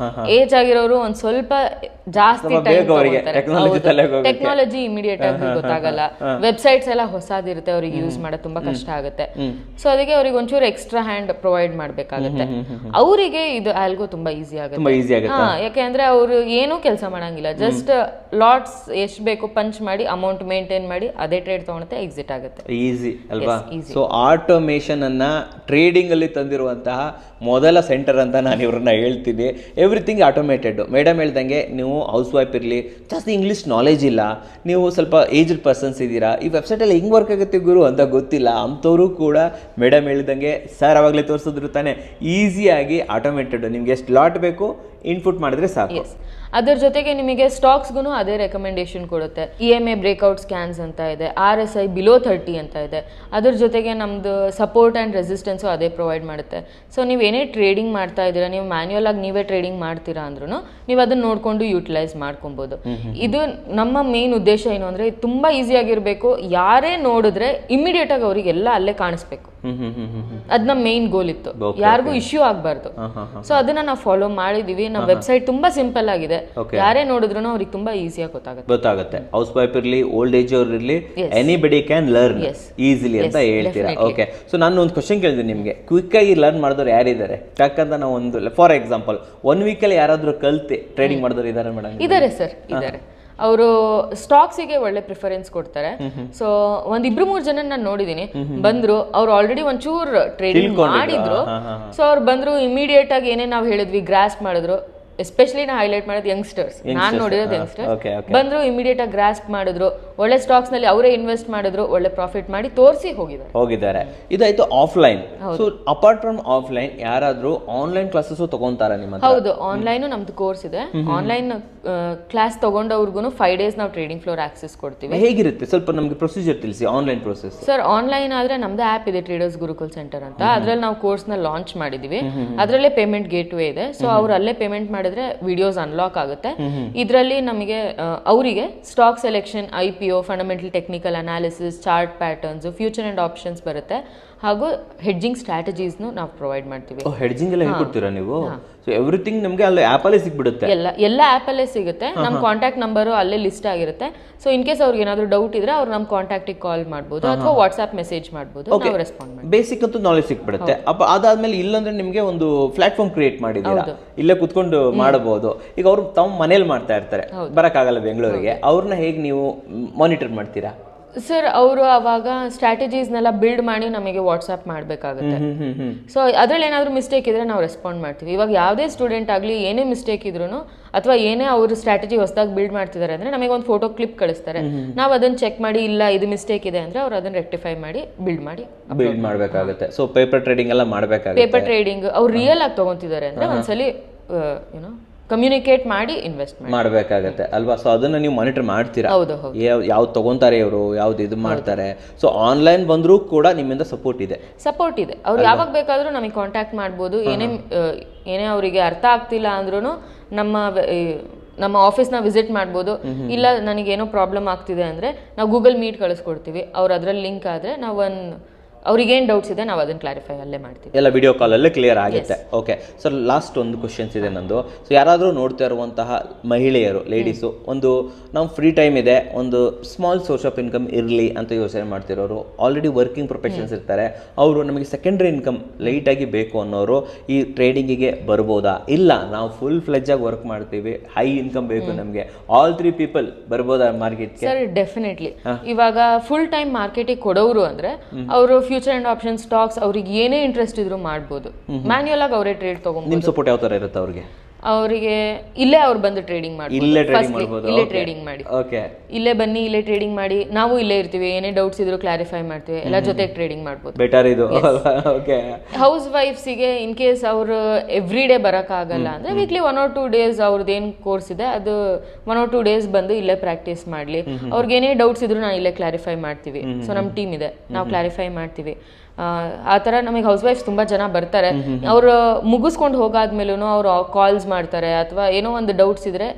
ಏಜ್ ಆಗಿರೋರು ಒಂದ್ ಸ್ವಲ್ಪ ಜಾಸ್ತಿ ಟೆಕ್ನಾಲಜಿ ಇಮಿಡಿಯೇಟ್ ಆಗಿ ಗೊತ್ತಾಗಲ್ಲ, ವೆಬ್ಸೈಟ್ಸ್ ಎಲ್ಲ ಹೊಸದಿರುತ್ತೆ, ಅವ್ರಿಗೆ ಯೂಸ್ ಮಾಡೋದು ತುಂಬಾ ಕಷ್ಟ ಆಗುತ್ತೆ. ಸೊ ಅದಕ್ಕೆ ಅವ್ರಿಗೆ ಒಂಚೂರು ಎಕ್ಸ್ಟ್ರಾ ಹ್ಯಾಂಡ್ ಪ್ರೊವೈಡ್ ಮಾಡ್ಬೇಕಾಗತ್ತೆ. ಅವರಿಗೆ ಇದು ಆಲ್ಗೋ ತುಂಬಾ ಈಸಿ ಆಗುತ್ತೆ. ಯಾಕೆ ಅಂದ್ರೆ ಅವರು ಏನೂ ಕೆಲಸ ಮಾಡಂಗಿಲ್ಲ, ಜಸ್ಟ್ ಲಾಟ್ಸ್ ಎಷ್ಟು ಬೇಕು ಪಂಚ್ ಮಾಡಿ ಅಮೌಂಟ್ ಮೇಂಟೈನ್ ಮಾಡಿ ಅದೇ ಟ್ರೇಡ್ ತಗೊಳುತ್ತೆ, ಎಕ್ಸಿಟ್ ಆಗುತ್ತೆ. ಈಸಿ ಅಲ್ವಾ? ಸೊ ಆಟೋಮೇಷನ್ ಅನ್ನ ಟ್ರೇಡಿಂಗ್ ಅಲ್ಲಿ ತಂದಿರುವಂತಹ ಮೊದಲ ಸೆಂಟರ್ ಅಂತ ನಾನು ಇವ್ರನ್ನ ಹೇಳ್ತೀನಿ. Everything automated. ಮೇಡಮ್ ಹೇಳ್ದಂಗೆ ನೀವು ಹೌಸ್ ವೈಫ್ ಇರಲಿ, ಜಾಸ್ತಿ ಇಂಗ್ಲೀಷ್ ನಾಲೆಜ್ ಇಲ್ಲ, ನೀವು ಸ್ವಲ್ಪ ಏಜ್ಡ್ ಪರ್ಸನ್ಸ್ ಇದ್ದೀರಾ, ಈ ವೆಬ್ಸೈಟಲ್ಲಿ ಹೆಂಗೆ ವರ್ಕ್ ಆಗುತ್ತೆ ಗುರು ಅಂತ ಗೊತ್ತಿಲ್ಲ, ಅಂಥವರು ಕೂಡ ಮೇಡಮ್ ಹೇಳ್ದಂಗೆ ಸರ್ ಅವಾಗಲೇ ತೋರಿಸಿದ್ರು ತಾನೆ, ಈಸಿಯಾಗಿ ಆಟೋಮೇಟೆಡ್. ನಿಮ್ಗೆ ಎಷ್ಟು ಲಾಟ್ ಬೇಕು ಇನ್ಪುಟ್ ಮಾಡಿದ್ರೆ ಸಾಕು. ಅದರ ಜೊತೆಗೆ ನಿಮಗೆ ಸ್ಟಾಕ್ಸ್ಗೂ ಅದೇ ರೆಕಮೆಂಡೇಶನ್ ಕೊಡುತ್ತೆ. EMA ಬ್ರೇಕ್ಔಟ್ ಸ್ಕ್ಯಾನ್ಸ್ ಅಂತ ಇದೆ, RSI ಬಿಲೋ 30 ಅಂತ ಇದೆ. ಅದ್ರ ಜೊತೆಗೆ ನಮ್ದು ಸಪೋರ್ಟ್ ಆ್ಯಂಡ್ ರೆಸಿಸ್ಟೆನ್ಸು ಅದೇ ಪ್ರೊವೈಡ್ ಮಾಡುತ್ತೆ. ಸೊ ನೀವು ಏನೇ ಟ್ರೇಡಿಂಗ್ ಮಾಡ್ತಾ ಇದ್ದೀರಾ, ನೀವು ಮ್ಯಾನ್ಯುಯಲ್ ಆಗಿ ನೀವೇ ಟ್ರೇಡಿಂಗ್ ಮಾಡ್ತೀರಾ ಅಂದ್ರೂ ನೀವು ಅದನ್ನ ನೋಡಿಕೊಂಡು ಯೂಟಿಲೈಸ್ ಮಾಡ್ಕೊಬೋದು. ಇದು ನಮ್ಮ ಮೇನ್ ಉದ್ದೇಶ ಏನು ಅಂದರೆ ತುಂಬ ಈಸಿಯಾಗಿರಬೇಕು, ಯಾರೇ ನೋಡಿದ್ರೆ ಇಮಿಡಿಯೇಟ್ ಆಗಿ ಅವರಿಗೆಲ್ಲ ಅಲ್ಲೇ ಕಾಣಿಸ್ಬೇಕು. ಅದ್ ನಮ್ಮ ಮೇನ್ ಗೋಲ್ ಇತ್ತು, ಯಾರಿಗೂ ಇಶ್ಯೂ ಆಗಬಾರ್ದು. ಸೊ ಅದನ್ನ ನಾವು ಫಾಲೋ ಮಾಡಿದೀವಿ. ನಮ್ಮ ವೆಬ್ಸೈಟ್ ತುಂಬಾ ಸಿಂಪಲ್ ಆಗಿದೆ, ಯಾರೇ ನೋಡಿದ್ರು ಅವ್ರಿಗೆ ತುಂಬಾ ಈಸಿಯಾಗಿ ಗೊತ್ತಾಗುತ್ತೆ. ಹೌಸ್ ವೈಫ್ ಇರಲಿ, ಓಲ್ಡ್ ಏಜ್ ಅವ್ರು ಇರಲಿ, ಎನಿಬಡಿ ಕ್ಯಾನ್ ಲರ್ನ್ ಈಸಿಲಿ ಅಂತ ಹೇಳ್ತೀರಾ. ಓಕೆ. ಸೊ ನಾನು ಒಂದು ಕ್ವಶನ್ ಕೇಳಿದೆ ನಿಮಗೆ, ಕ್ವಿಕ್ ಆಗಿ ಲರ್ನ್ ಮಾಡಿದವ್ರು ಯಾರಿದ್ದಾರೆ? ಯಾಕಂತ ನಾವು ಒಂದು ಫಾರ್ ಎಕ್ಸಾಂಪಲ್ 1 ವೀಕಲ್ಲಿ ಯಾರಾದ್ರೂ ಕಲ್ತಿ ಟ್ರೇಡಿಂಗ್ ಮಾಡಿದವ್ರು ಇದ್ದಾರೆ ಮೇಡಮ್? ಇದ್ದಾರೆ ಸರ್, ಇದ್ದಾರೆ. ಅವರು ಸ್ಟಾಕ್ಸಿಗೆ ಒಳ್ಳೆ ಪ್ರಿಫರೆನ್ಸ್ ಕೊಡ್ತಾರೆ. ಸೊ 1-2-3 ಜನ ನಾನು ನೋಡಿದೀನಿ, ಬಂದ್ರು, ಅವ್ರು ಆಲ್ರೆಡಿ ಒಂಚೂರು ಟ್ರೇಡಿಂಗ್ ಮಾಡಿದ್ರು. ಸೊ ಅವ್ರು ಬಂದ್ರು, ಇಮಿಡಿಯೇಟ್ ಆಗಿ ಏನೇ ನಾವು ಹೇಳಿದ್ವಿ ಗ್ರಾಸ್ಪ್ ಮಾಡಿದ್ರು. ಎಸ್ಪೆಷಲಿ ನಾ ಹೈಲೈಟ್ ಮಾಡೋದು ಯಂಗ್ಸ್ಟರ್ಸ್, ನಾನು ನೋಡಿರೋದು ಯಂಗ್ಸ್ಟರ್ಸ್ ಬಂದ್ರು, ಇಮಿಡಿಯೇಟ್ ಆಗಿ ಗ್ರಾಸ್ಪ್ ಮಾಡಿದ್ರು, ಒಳ್ಳೆ ಸ್ಟಾಕ್ಸ್ ನಲ್ಲಿ ಅವರೇ ಇನ್ವೆಸ್ಟ್ ಮಾಡಿದ್ರು, ಒಳ್ಳೆ ಪ್ರಾಫಿಟ್ ಮಾಡಿ ತೋರಿಸಿ ಹೋಗಿದ್ದಾರೆ. ಇದಾಯ್ತು offline. So apart from offline ಯಾರಾದ್ರೂ ಆನ್ಲೈನ್ ಕ್ಲಾಸಸ್ ತಗೊಂತಾರ ನಿಮ್ಮ? ಹೌದು, ಆನ್ಲೈನ್ ನಮ್ದು ಕೋರ್ಸ್ ಇದೆ. ಆನ್ಲೈನ್ ಕ್ಲಾಸ್ ತಗೊಂಡವ್ರಿಗೂ 5 days ನಾವು ಟ್ರೇಡಿಂಗ್ ಫ್ಲೋರ್ ಆಕ್ಸೆಸ್ ಕೊಡ್ತೀವಿ. ಹೇಗಿರುತ್ತೆ ಸ್ವಲ್ಪ ನಮಗೆ ಪ್ರೊಸೀಜರ್ ತಿಳಿಸಿ. ಆನ್ಲೈನ್ ಪ್ರೊಸೆಸ್ ಸರ್, ಆನ್ಲೈನ್ ಆದ್ರೆ ನಮ್ದು ಆಪ್ ಇದೆ, ಟ್ರೇಡರ್ಸ್ ಗುರುಕುಲ್ ಸೆಂಟರ್ ಅಂತ. ಅದ್ರಲ್ಲಿ ನಾವು ಕೋರ್ಸ್ ನ ಲಾಂಚ್ ಮಾಡಿದೀವಿ. ಅದರಲ್ಲೇ ಪೇಮೆಂಟ್ ಗೇಟ್ ವೇ ಇದೆ. ಸೊ ಅವ್ರು ಅಲ್ಲೇ ಪೇಮೆಂಟ್ ಮಾಡಿದ್ರೆ ವಿಡಿಯೋಸ್ ಅನ್ಲಾಕ್ ಆಗುತ್ತೆ. ಇದರಲ್ಲಿ ನಮಗೆ ಅವರಿಗೆ stock selection, IPO, fundamental technical analysis, chart patterns, future and options ಬರುತ್ತೆ. ಹಾಗೂ ಹೆಡ್ಜಿಂಗ್ ಸ್ಟ್ರಾಟಜೀಸ್ನು ನಾವು ಪ್ರೊವೈಡ್ ಮಾಡ್ತೀವಿ. ಹೆಡ್ಜಿಂಗ್ ಎಲ್ಲ ಹೇಳ್ಕೊಡ್ತೀರಾ ನೀವು? ಸೊ ಎವ್ರಿಥಿಂಗ್ ನಮಗೆ ಅಲ್ಲಿ ಆ್ಯಪಲ್ಲೇ ಸಿಗ್ಬಿಡುತ್ತೆ? ಎಲ್ಲ ಆ್ಯಪಲ್ಲೇ ಸಿಗುತ್ತೆ. ನಮ್ಮ ಕಾಂಟ್ಯಾಕ್ಟ್ ನಂಬರು ಅಲ್ಲೇ ಲಿಸ್ಟ್ ಆಗಿರುತ್ತೆ. ಸೊ ಇನ್ ಕೇಸ್ ಅವ್ರಿಗೆ ಏನಾದರೂ ಡೌಟ್ ಇದ್ರೆ ಅವ್ರು ನಮ್ಮ ಕಾಂಟ್ಯಾಕ್ಟಿಗೆ ಕಾಲ್ ಮಾಡ್ಬೋದು ಅಥವಾ ವಾಟ್ಸ್ಆಪ್ ಮೆಸೇಜ್ ಮಾಡ್ಬೋದು, ನಾವು ರೆಸ್ಪಾಂಡ್ ಮಾಡ್ತೀವಿ. ಬೇಸಿಕ್ ಅಂತೂ ನಾಲೆಜ್ ಸಿಕ್ಬಿಡುತ್ತೆ. ಅದಾದ್ಮೇಲೆ ಇಲ್ಲಂದ್ರೆ ನಿಮಗೆ ಒಂದು ಪ್ಲಾಟ್ಫಾರ್ಮ್ ಕ್ರಿಯೇಟ್ ಮಾಡಿದ್ದೀರಾ, ಇಲ್ಲೇ ಕುತ್ಕೊಂಡು ಮಾಡಬಹುದು. ಈಗ ಅವ್ರು ತಮ್ಮ ಮನೇಲಿ ಮಾಡ್ತಾ ಇರ್ತಾರೆ, ಬರೋಕ್ಕಾಗಲ್ಲ ಬೆಂಗಳೂರಿಗೆ, ಅವ್ರನ್ನ ಹೇಗೆ ನೀವು ಮಾನಿಟರ್ ಮಾಡ್ತೀರಾ? ಸರ್, ಅವರು ಅವಾಗ ಸ್ಟ್ರಾಟಜೀಸ್ನೆಲ್ಲ ಬಿಲ್ಡ್ ಮಾಡಿ ನಮಗೆ ವಾಟ್ಸ್ಆ್ಯಪ್ ಮಾಡಬೇಕಾಗುತ್ತೆ. ಸೊ ಅದ್ರಲ್ಲಿ ಏನಾದರೂ ಮಿಸ್ಟೇಕ್ ಇದ್ರೆ ನಾವು ರೆಸ್ಪಾಂಡ್ ಮಾಡ್ತೀವಿ. ಇವಾಗ ಯಾವುದೇ ಸ್ಟೂಡೆಂಟ್ ಆಗಲಿ ಏನೇ ಮಿಸ್ಟೇಕ್ ಇದ್ರೂ ಅಥವಾ ಏನೇ ಅವರು ಸ್ಟ್ರಾಟಜಿ ಹೊಸದಾಗಿ ಬಿಲ್ಡ್ ಮಾಡ್ತಿದ್ದಾರೆ ಅಂದರೆ ನಮಗೆ ಒಂದು ಫೋಟೋ ಕ್ಲಿಪ್ ಕಳಿಸ್ತಾರೆ. ನಾವು ಅದನ್ನು ಚೆಕ್ ಮಾಡಿ, ಇಲ್ಲ ಇದು ಮಿಸ್ಟೇಕ್ ಇದೆ ಅಂದರೆ ಅವ್ರು ಅದನ್ನು ರೆಕ್ಟಿಫೈ ಮಾಡಿ ಬಿಲ್ಡ್ ಮಾಡಬೇಕಾಗುತ್ತೆ. ಸೊ ಪೇಪರ್ ಟ್ರೇಡಿಂಗ್ ಎಲ್ಲ ಮಾಡಬೇಕಾಗುತ್ತೆ. ಪೇಪರ್ ಟ್ರೇಡಿಂಗ್ ಅವ್ರು ರಿಯಲ್ ಆಗಿ ತೊಗೊತಿದ್ದಾರೆ ಅಂದರೆ ಒಂದ್ಸಲಿ ಕಮ್ಯುನಿಕೇಟ್ ಮಾಡಿ ಇನ್ವೆಸ್ಟ್ ಮಾಡಬೇಕಾಗತ್ತೆ ಅಲ್ವಾ? ಸೊ ಅದನ್ನ ನೀವು ಮಾನಿಟರ್ ಮಾಡ್ತೀರಾ, ಯಾವ್ದು ತಗೊಂತಾರೆ ಇವರು, ಯಾವ್ದು ಇದು ಮಾಡ್ತಾರೆ. ಸೊ ಆನ್ಲೈನ್ ಬಂದರೂ ಕೂಡ ನಿಮ್ಮಿಂದ ಸಪೋರ್ಟ್ ಇದೆ. ಅವ್ರು ಯಾವಾಗ ಬೇಕಾದ್ರೂ ನಮಗೆ ಕಾಂಟ್ಯಾಕ್ಟ್ ಮಾಡ್ಬೋದು. ಏನೇ ಅವರಿಗೆ ಅರ್ಥ ಆಗ್ತಿಲ್ಲ ಅಂದ್ರೂ ನಮ್ಮ ಆಫೀಸ್ನ ವಿಸಿಟ್ ಮಾಡ್ಬೋದು. ಇಲ್ಲ ನನಗೇನೋ ಪ್ರಾಬ್ಲಮ್ ಆಗ್ತಿದೆ ಅಂದರೆ ನಾವು ಗೂಗಲ್ ಮೀಟ್ ಕಳಿಸ್ಕೊಡ್ತೀವಿ. ಅವ್ರು ಅದರಲ್ಲಿ ಲಿಂಕ್ ಆದರೆ ನಾವು ಅವ್ರಿಗೇನು ಡೌಟ್ಸ್ ಇದೆ ನಾವು ಅದನ್ನು ಕ್ಲಾರಿಫೈ ಅಲ್ಲೇ ಮಾಡ್ತೀವಿ. ಎಲ್ಲ ವಿಡಿಯೋ ಕಾಲಲ್ಲೇ ಕ್ಲಿಯರ್ ಆಗುತ್ತೆ. ಓಕೆ ಸರ್, ಲಾಸ್ಟ್ ಒಂದು ಕ್ವಶನ್ಸ್ ಇದೆ ನಂದು. ಸೊ ಯಾರಾದರೂ ನೋಡ್ತಾ ಇರುವಂತಹ ಮಹಿಳೆಯರು, ಲೇಡೀಸು, ಒಂದು ನಮ್ಮ ಫ್ರೀ ಟೈಮ್ ಇದೆ, ಒಂದು ಸ್ಮಾಲ್ ಸೋರ್ಸ್ ಆಫ್ ಇನ್ಕಮ್ ಇರಲಿ ಅಂತ ಯೋಚನೆ ಮಾಡ್ತಿರೋರು, ಆಲ್ರೆಡಿ ವರ್ಕಿಂಗ್ ಪ್ರೊಫೆಷನ್ಸ್ ಇರ್ತಾರೆ, ಅವರು ನಮಗೆ ಸೆಕೆಂಡ್ರಿ ಇನ್ಕಮ್ ಲೈಟಾಗಿ ಬೇಕು ಅನ್ನೋರು ಈ ಟ್ರೇಡಿಂಗಿಗೆ ಬರ್ಬೋದಾ? ಇಲ್ಲ ನಾವು ಫುಲ್ ಫ್ಲೆಜ್ ಆಗಿ ವರ್ಕ್ ಮಾಡ್ತೀವಿ, ಹೈ ಇನ್ಕಮ್ ಬೇಕು ನಮಗೆ, ಆಲ್ 3 ಪೀಪಲ್ ಬರ್ಬೋದಾ ಮಾರ್ಕೆಟ್ಗೆ? Sir, definitely. ಇವಾಗ ಫುಲ್ ಟೈಮ್ ಮಾರ್ಕೆಟಿಗೆ ಕೊಡೋರು ಅಂದರೆ ಅವರು ಫ್ಯೂಚರ್ ಅಂಡ್ ಆಪ್ಷನ್ ಸ್ಟಾಕ್ಸ್ ಅವ್ರಿಗೆ ಏನೇ ಇಂಟ್ರೆಸ್ಟ್ ಇದ್ರು ಮಾಡ್ಬೋದು. ಮ್ಯಾನ್ಯುಯಲ್ ಆಗಿ ಅವರೇ ಟ್ರೇಡ್ ತಗೊಂಡು. ನಿಮ್ಮ ಸಪೋರ್ಟ್ ಯಾವ ತರ ಇರುತ್ತೆ ಅವ್ರಿಗೆ? ಅವರಿಗೆ ಇಲ್ಲೇ ಅವ್ರು ಬಂದು ಟ್ರೇಡಿಂಗ್ ಮಾಡ್ಬೋದು. ಇಲ್ಲೇ ಟ್ರೇಡಿಂಗ್ ಮಾಡಿ, ಇಲ್ಲೇ ಬನ್ನಿ, ಇಲ್ಲೇ ಟ್ರೇಡಿಂಗ್ ಮಾಡಿ, ನಾವು ಇಲ್ಲೇ ಇರ್ತೀವಿ, ಏನೇ ಡೌಟ್ಸ್ ಇದ್ರು ಕ್ಲಾರಿಫೈ ಮಾಡ್ತೀವಿ, ಎಲ್ಲ ಜೊತೆಗೆ ಟ್ರೇಡಿಂಗ್ ಮಾಡ್ಬೋದು. ಬೆಟರ್ ಇದು. ಹೌಸ್ ವೈಫ್ಸಿಗೆ ಇನ್ ಕೇಸ್ ಅವರು ಎವ್ರಿ ಡೇ ಬರೋಕ್ಕಾಗಲ್ಲ ಅಂದರೆ ವೀಕ್ಲಿ 1 or 2 days ಅವ್ರದ್ದು ಏನು ಕೋರ್ಸ್ ಇದೆ ಅದು 1 or 2 days ಬಂದು ಇಲ್ಲೇ ಪ್ರಾಕ್ಟೀಸ್ ಮಾಡಲಿ. ಅವ್ರಿಗೆ ಏನೇ ಡೌಟ್ಸ್ ಇದ್ರು ನಾವು ಇಲ್ಲೇ ಕ್ಲಾರಿಫೈ ಮಾಡ್ತೀವಿ. ಸೊ ನಮ್ಮ ಟೀಮ್ ಇದೆ, ನಾವು ಕ್ಲಾರಿಫೈ ಮಾಡ್ತೀವಿ. ಆ ಥರ ನಮಗೆ ಹೌಸ್ ವೈಫ್ಸ್ ತುಂಬ ಜನ ಬರ್ತಾರೆ. ಅವರು ಮುಗಿಸ್ಕೊಂಡು ಹೋಗಾದ್ಮೇಲೂ ಅವರು ಕಾಲ್ಸ್ ಮಾಡ್ತಾರೆ, ಅಥವಾ ಏನೋ ಒಂದು ಡೌಟ್ಸ್ ಇದ್ರೆ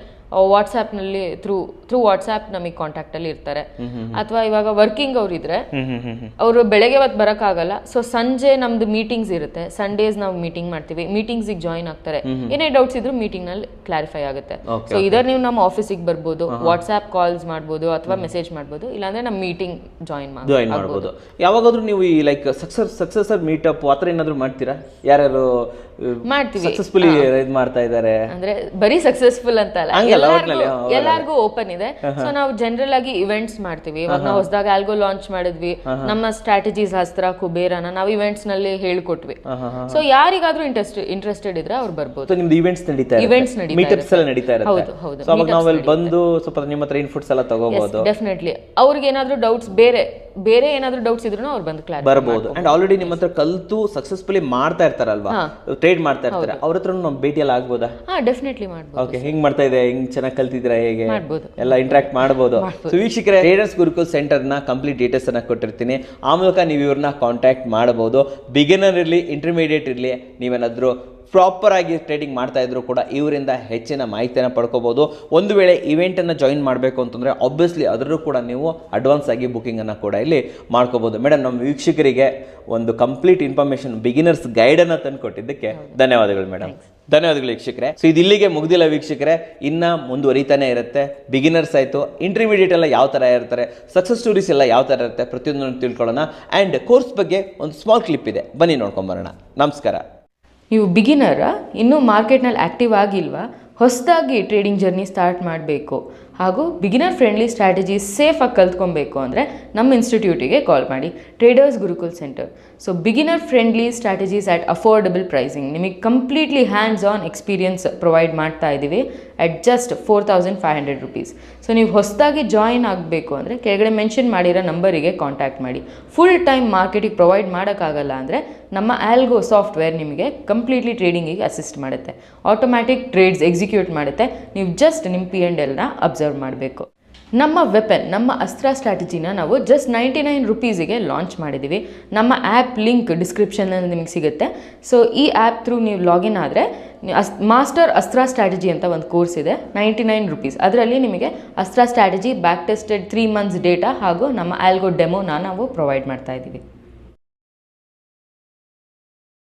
ವಾಟ್ಸ್ಆ್ಯಪ್ನಲ್ಲಿ ಥ್ರೂ ವಾಟ್ಸ್ಆ್ಯಪ್ ನಮಗೆ ಕಾಂಟ್ಯಾಕ್ಟಲ್ಲಿ ಇರ್ತಾರೆ. ಅಥವಾ ಇವಾಗ ವರ್ಕಿಂಗ್ ಅವ್ರು ಇದ್ರೆ ಅವರು ಬೆಳಗ್ಗೆ ಹೊತ್ತು ಬರೋಕ್ಕಾಗಲ್ಲ, ಸೊ ಸಂಜೆ ನಮ್ದು ಮೀಟಿಂಗ್ಸ್ ಇರುತ್ತೆ, ಸಂಡೇಸ್ ನಾವು ಮೀಟಿಂಗ್ ಮಾಡ್ತೀವಿ, ಮೀಟಿಂಗ್ಸಿಗೆ ಜಾಯಿನ್ ಆಗ್ತಾರೆ. ಏನೇ ಡೌಟ್ಸ್ ಇದ್ರು ಮೀಟಿಂಗ್ನಲ್ಲಿ ಕ್ಲಾರಿಫೈ ಆಗುತ್ತೆ. ಸೊ ಇದರ ನೀವು ನಮ್ಮ ಆಫೀಸಿಗೆ ಬರ್ಬೋದು, ವಾಟ್ಸ್ಆ್ಯಪ್ ಕಾಲ್ಸ್ ಮಾಡ್ಬೋದು, ಅಥವಾ ಮೆಸೇಜ್ ಮಾಡ್ಬೋದು, ಇಲ್ಲಾಂದ್ರೆ ನಮ್ಮ ಮೀಟಿಂಗ್ ಜಾಯಿನ್ ಮಾಡ್ಬೋದು. ಯಾವಾಗಾದ್ರೂ ನೀವು ಈ ಲೈಕ್ ಸಕ್ಸೆಸರ್ ಮೀಟಪ್ ಆ ಥರ ಏನಾದರೂ ಮಾಡ್ತೀರಾ? ಯಾರ್ಯಾರು ಮಾಡ್ತೀವಿ ಸಕ್ಸಸ್ಫುಲಿ ಇದು ಮಾಡ್ತಾ ಇದ್ದಾರೆ ಅಂದ್ರೆ ಬರೀ ಸಕ್ಸಸ್ಫುಲ್ ಅಂತ ಅಲ್ಲ, ಎಲ್ಲಾರ್ಗೂ ಓಪನ್ ಇದೆ. ಸೊ ನಾವು ಜನರಲ್ ಆಗಿ ಇವೆಂಟ್ಸ್ ಮಾಡ್ತೀವಿ. ಇವಾಗ ನಾವು ಹೊಸದಾಗ ಆಲ್ಗೋ ಲಾಂಚ್ ಮಾಡಿದ್ವಿ, ನಮ್ಮ ಸ್ಟ್ರಾಟಜೀಸ್ ಅಸ್ತ್ರ ಕುಬೇರನ ನಾವು ಇವೆಂಟ್ಸ್ ನಲ್ಲಿ ಹೇಳ್ಕೊಟ್ವಿ. ಸೊ ಯಾರಿಗಾದ್ರೂ ಇಂಟ್ರೆಸ್ಟೆಡ್ ಇದ್ರೆ ಅವ್ರು ಬರ್ಬೋದು. ನಿಮ್ದು ಇವೆಂಟ್ಸ್ ನಡೀತಾ ಮೀಟಪ್ಸ್ ಎಲ್ಲ ನಡೀತಾ ಇರುತ್ತೆ. ಹೌದು ಹೌದು. ಸೊ ಅವಾಗ ನಾವೆಲ್ಲ ಬಂದು ಸ್ವಲ್ಪ ನಿಮ್ಮ ಹತ್ರ ಇನ್ಪುಟ್ಸ್ ಎಲ್ಲ ತಗೋಬಹುದು. ಡೆಫಿನೆಟ್ಲಿ ಅವ್ರಿಗೆ ಏನಾದ್ರೂ ಡೌಟ್ಸ್ ಬೇರೆ ಏನಾದ್ರೂ ಡೌಟ್ಸ್ ಇದ್ರು ಅವ್ರು ಬಂದು ಕ್ಲಾಸ್ ಬರ್ಬೋದು. ಅಂಡ್ ಆಲ್ರೆಡಿ ನಿಮ್ಮ ಹತ್ರ ಕಲ್ತು ಸಕ್ಸಸ್ಫುಲಿ ಮಾಡ್ತಾ ಇರ್ತಾರಲ್ವಾ, ಟ್ರೇಡ್ ಮಾಡ್ತಾ ಇರ್ತಾರೆ, ಅವ್ರ ಹತ್ರ ನಾವು ಭೇಟಿಯಲ್ಲಿ ಆಗ್ಬೋದಾ? ಡೆಫಿನೆಟ್ಲಿ ಮಾಡ್ಬೋದು. ಓಕೆ, ಹಿಂಗ್ ಮಾಡ್ತಾ ಇದೆ, ಹಿಂಗ್ ಚೆನ್ನಾಗಿ ಕಲ್ತಿದ್ದೀರಾ, ಹೇಗೆ ಎಲ್ಲ ಇಂಟ್ರಾಕ್ಟ್ ಮಾಡಬಹುದು. ಸೊ ವೀಕ್ಷಕರೇ, ಟ್ರೇಡರ್ಸ್ ಗುರುಕುಲ್ ಸೆಂಟರ್ ನ ಕಂಪ್ಲೀಟ್ ಡೀಟೇಲ್ಸ್ ಅನ್ನ ಕೊಟ್ಟಿರ್ತೀನಿ. ಆ ಮೂಲಕ ನೀವು ಇವ್ರನ್ನ ಕಾಂಟ್ಯಾಕ್ಟ್ ಮಾಡಬಹುದು. ಬಿಗಿನರ್ ಇರಲಿ, ಇಂಟರ್ಮೀಡಿಯೇಟ್ ಇರಲಿ, ನೀವೇನಾದ್ರೂ ಪ್ರಾಪರ್ ಆಗಿ ಟ್ರೇಡಿಂಗ್ ಮಾಡ್ತಾ ಇದ್ರು ಕೂಡ ಇವರಿಂದ ಹೆಚ್ಚಿನ ಮಾಹಿತಿಯನ್ನು ಪಡ್ಕೋಬಹುದು. ಒಂದು ವೇಳೆ ಇವೆಂಟನ್ನು ಜಾಯಿನ್ ಮಾಡಬೇಕು ಅಂತಂದರೆ ಆಬ್ವಿಯಸ್ಲಿ ಅದರಲ್ಲೂ ಕೂಡ ನೀವು ಅಡ್ವಾನ್ಸ್ ಆಗಿ ಬುಕ್ಕಿಂಗನ್ನು ಕೂಡ ಇಲ್ಲಿ ಮಾಡ್ಕೋಬೋದು. ಮೇಡಮ್, ನಮ್ಮ ವೀಕ್ಷಕರಿಗೆ ಒಂದು ಕಂಪ್ಲೀಟ್ ಇನ್ಫಾರ್ಮೇಷನ್, ಬಿಗಿನರ್ಸ್ ಗೈಡನ್ನು ತಂದು ಕೊಟ್ಟಿದ್ದಕ್ಕೆ ಧನ್ಯವಾದಗಳು ಮೇಡಮ್. ಧನ್ಯವಾದಗಳು ವೀಕ್ಷಕರೇ. ಸೊ ಇದು ಇಲ್ಲಿಗೆ ಮುಗ್ದಿಲ್ಲ ವೀಕ್ಷಕರೇ, ಇನ್ನು ಮುಂದುವರಿತಾನೆ ಇರುತ್ತೆ. ಬಿಗಿನರ್ಸ್ ಆಯಿತು, ಇಂಟರ್ಮೀಡಿಯೇಟ್ ಎಲ್ಲ ಯಾವ ಥರ ಇರ್ತಾರೆ, ಸಕ್ಸಸ್ ಸ್ಟೋರೀಸ್ ಎಲ್ಲ ಯಾವ ಥರ ಇರುತ್ತೆ, ಪ್ರತಿಯೊಂದನ್ನು ತಿಳ್ಕೊಳ್ಳೋಣ. ಆ್ಯಂಡ್ ಕೋರ್ಸ್ ಬಗ್ಗೆ ಒಂದು ಸ್ಮಾಲ್ ಕ್ಲಿಪ್ ಇದೆ, ಬನ್ನಿ ನೋಡ್ಕೊಂಬರೋಣ. ನಮಸ್ಕಾರ. ನೀವು ಬಿಗಿನರಾ, ಇನ್ನೂ ಮಾರ್ಕೆಟ್ನಲ್ಲಿ ಆ್ಯಕ್ಟಿವ್ ಆಗಿಲ್ವಾ, ಹೊಸದಾಗಿ ಟ್ರೇಡಿಂಗ್ ಜರ್ನಿ ಸ್ಟಾರ್ಟ್ ಮಾಡಬೇಕು ಹಾಗೂ ಬಿಗಿನರ್ ಫ್ರೆಂಡ್ಲಿ ಸ್ಟ್ರಾಟಜಿ ಸೇಫಾಗಿ ಕಲ್ತ್ಕೊಬೇಕು ಅಂದರೆ ನಮ್ಮ ಇನ್ಸ್ಟಿಟ್ಯೂಟಿಗೆ ಕಾಲ್ ಮಾಡಿ, traders Gurukul centre. So beginner friendly strategies at affordable pricing, ನಿಮಗೆ completely hands on experience provide ಮಾಡ್ತಾ ಇದ್ದೀವಿ ಅಟ್ ಜಸ್ಟ್ 4500 rupees. ಸೊ ನೀವು ಹೊಸದಾಗಿ ಜಾಯಿನ್ ಆಗಬೇಕು ಅಂದರೆ ಕೆಳಗಡೆ ಮೆನ್ಷನ್ ಮಾಡಿರೋ ನಂಬರಿಗೆ ಕಾಂಟ್ಯಾಕ್ಟ್ ಮಾಡಿ. ಫುಲ್ ಟೈಮ್ ಮಾರ್ಕೆಟಿಗೆ ಪ್ರೊವೈಡ್ ಮಾಡೋಕ್ಕಾಗಲ್ಲ ಅಂದರೆ ನಮ್ಮ ಆಲ್ಗೋ ಸಾಫ್ಟ್ವೇರ್ ನಿಮಗೆ ಕಂಪ್ಲೀಟ್ಲಿ ಟ್ರೇಡಿಂಗಿಗೆ ಅಸಿಸ್ಟ್ ಮಾಡುತ್ತೆ, ಆಟೋಮ್ಯಾಟಿಕ್ ಟ್ರೇಡ್ಸ್ ಎಕ್ಸಿಕ್ಯೂಟ್ ಮಾಡುತ್ತೆ. ನೀವು ಜಸ್ಟ್ ನಿಮ್ಮ P&Lನ ಅಬ್ಸರ್ವ್ ಮಾಡಬೇಕು. ನಮ್ಮ ವೆಪನ್, ನಮ್ಮ ಅಸ್ತ್ರ ಸ್ಟ್ರಾಟಜಿನ ನಾವು ಜಸ್ಟ್ 99 rupeesಗೆ ಲಾಂಚ್ ಮಾಡಿದ್ದೀವಿ. ನಮ್ಮ ಆ್ಯಪ್ ಲಿಂಕ್ ಡಿಸ್ಕ್ರಿಪ್ಷನಲ್ಲಿ ನಿಮಗೆ ಸಿಗುತ್ತೆ. ಸೊ ಈ ಆ್ಯಪ್ ಥ್ರೂ ನೀವು ಲಾಗಿನ್ ಆದರೆ ಮಾಸ್ಟರ್ ಅಸ್ತ್ರ ಸ್ಟ್ರಾಟಜಿ ಅಂತ ಒಂದು ಕೋರ್ಸ್ ಇದೆ, 99 rupees. ಅದರಲ್ಲಿ ನಿಮಗೆ ಅಸ್ತ್ರ strategy back tested 3 months data ಹಾಗೂ ನಮ್ಮ ಆಲ್ಗೋ ಡೆಮೋನ ನಾವು ಪ್ರೊವೈಡ್ ಮಾಡ್ತಾ ಇದ್ದೀವಿ.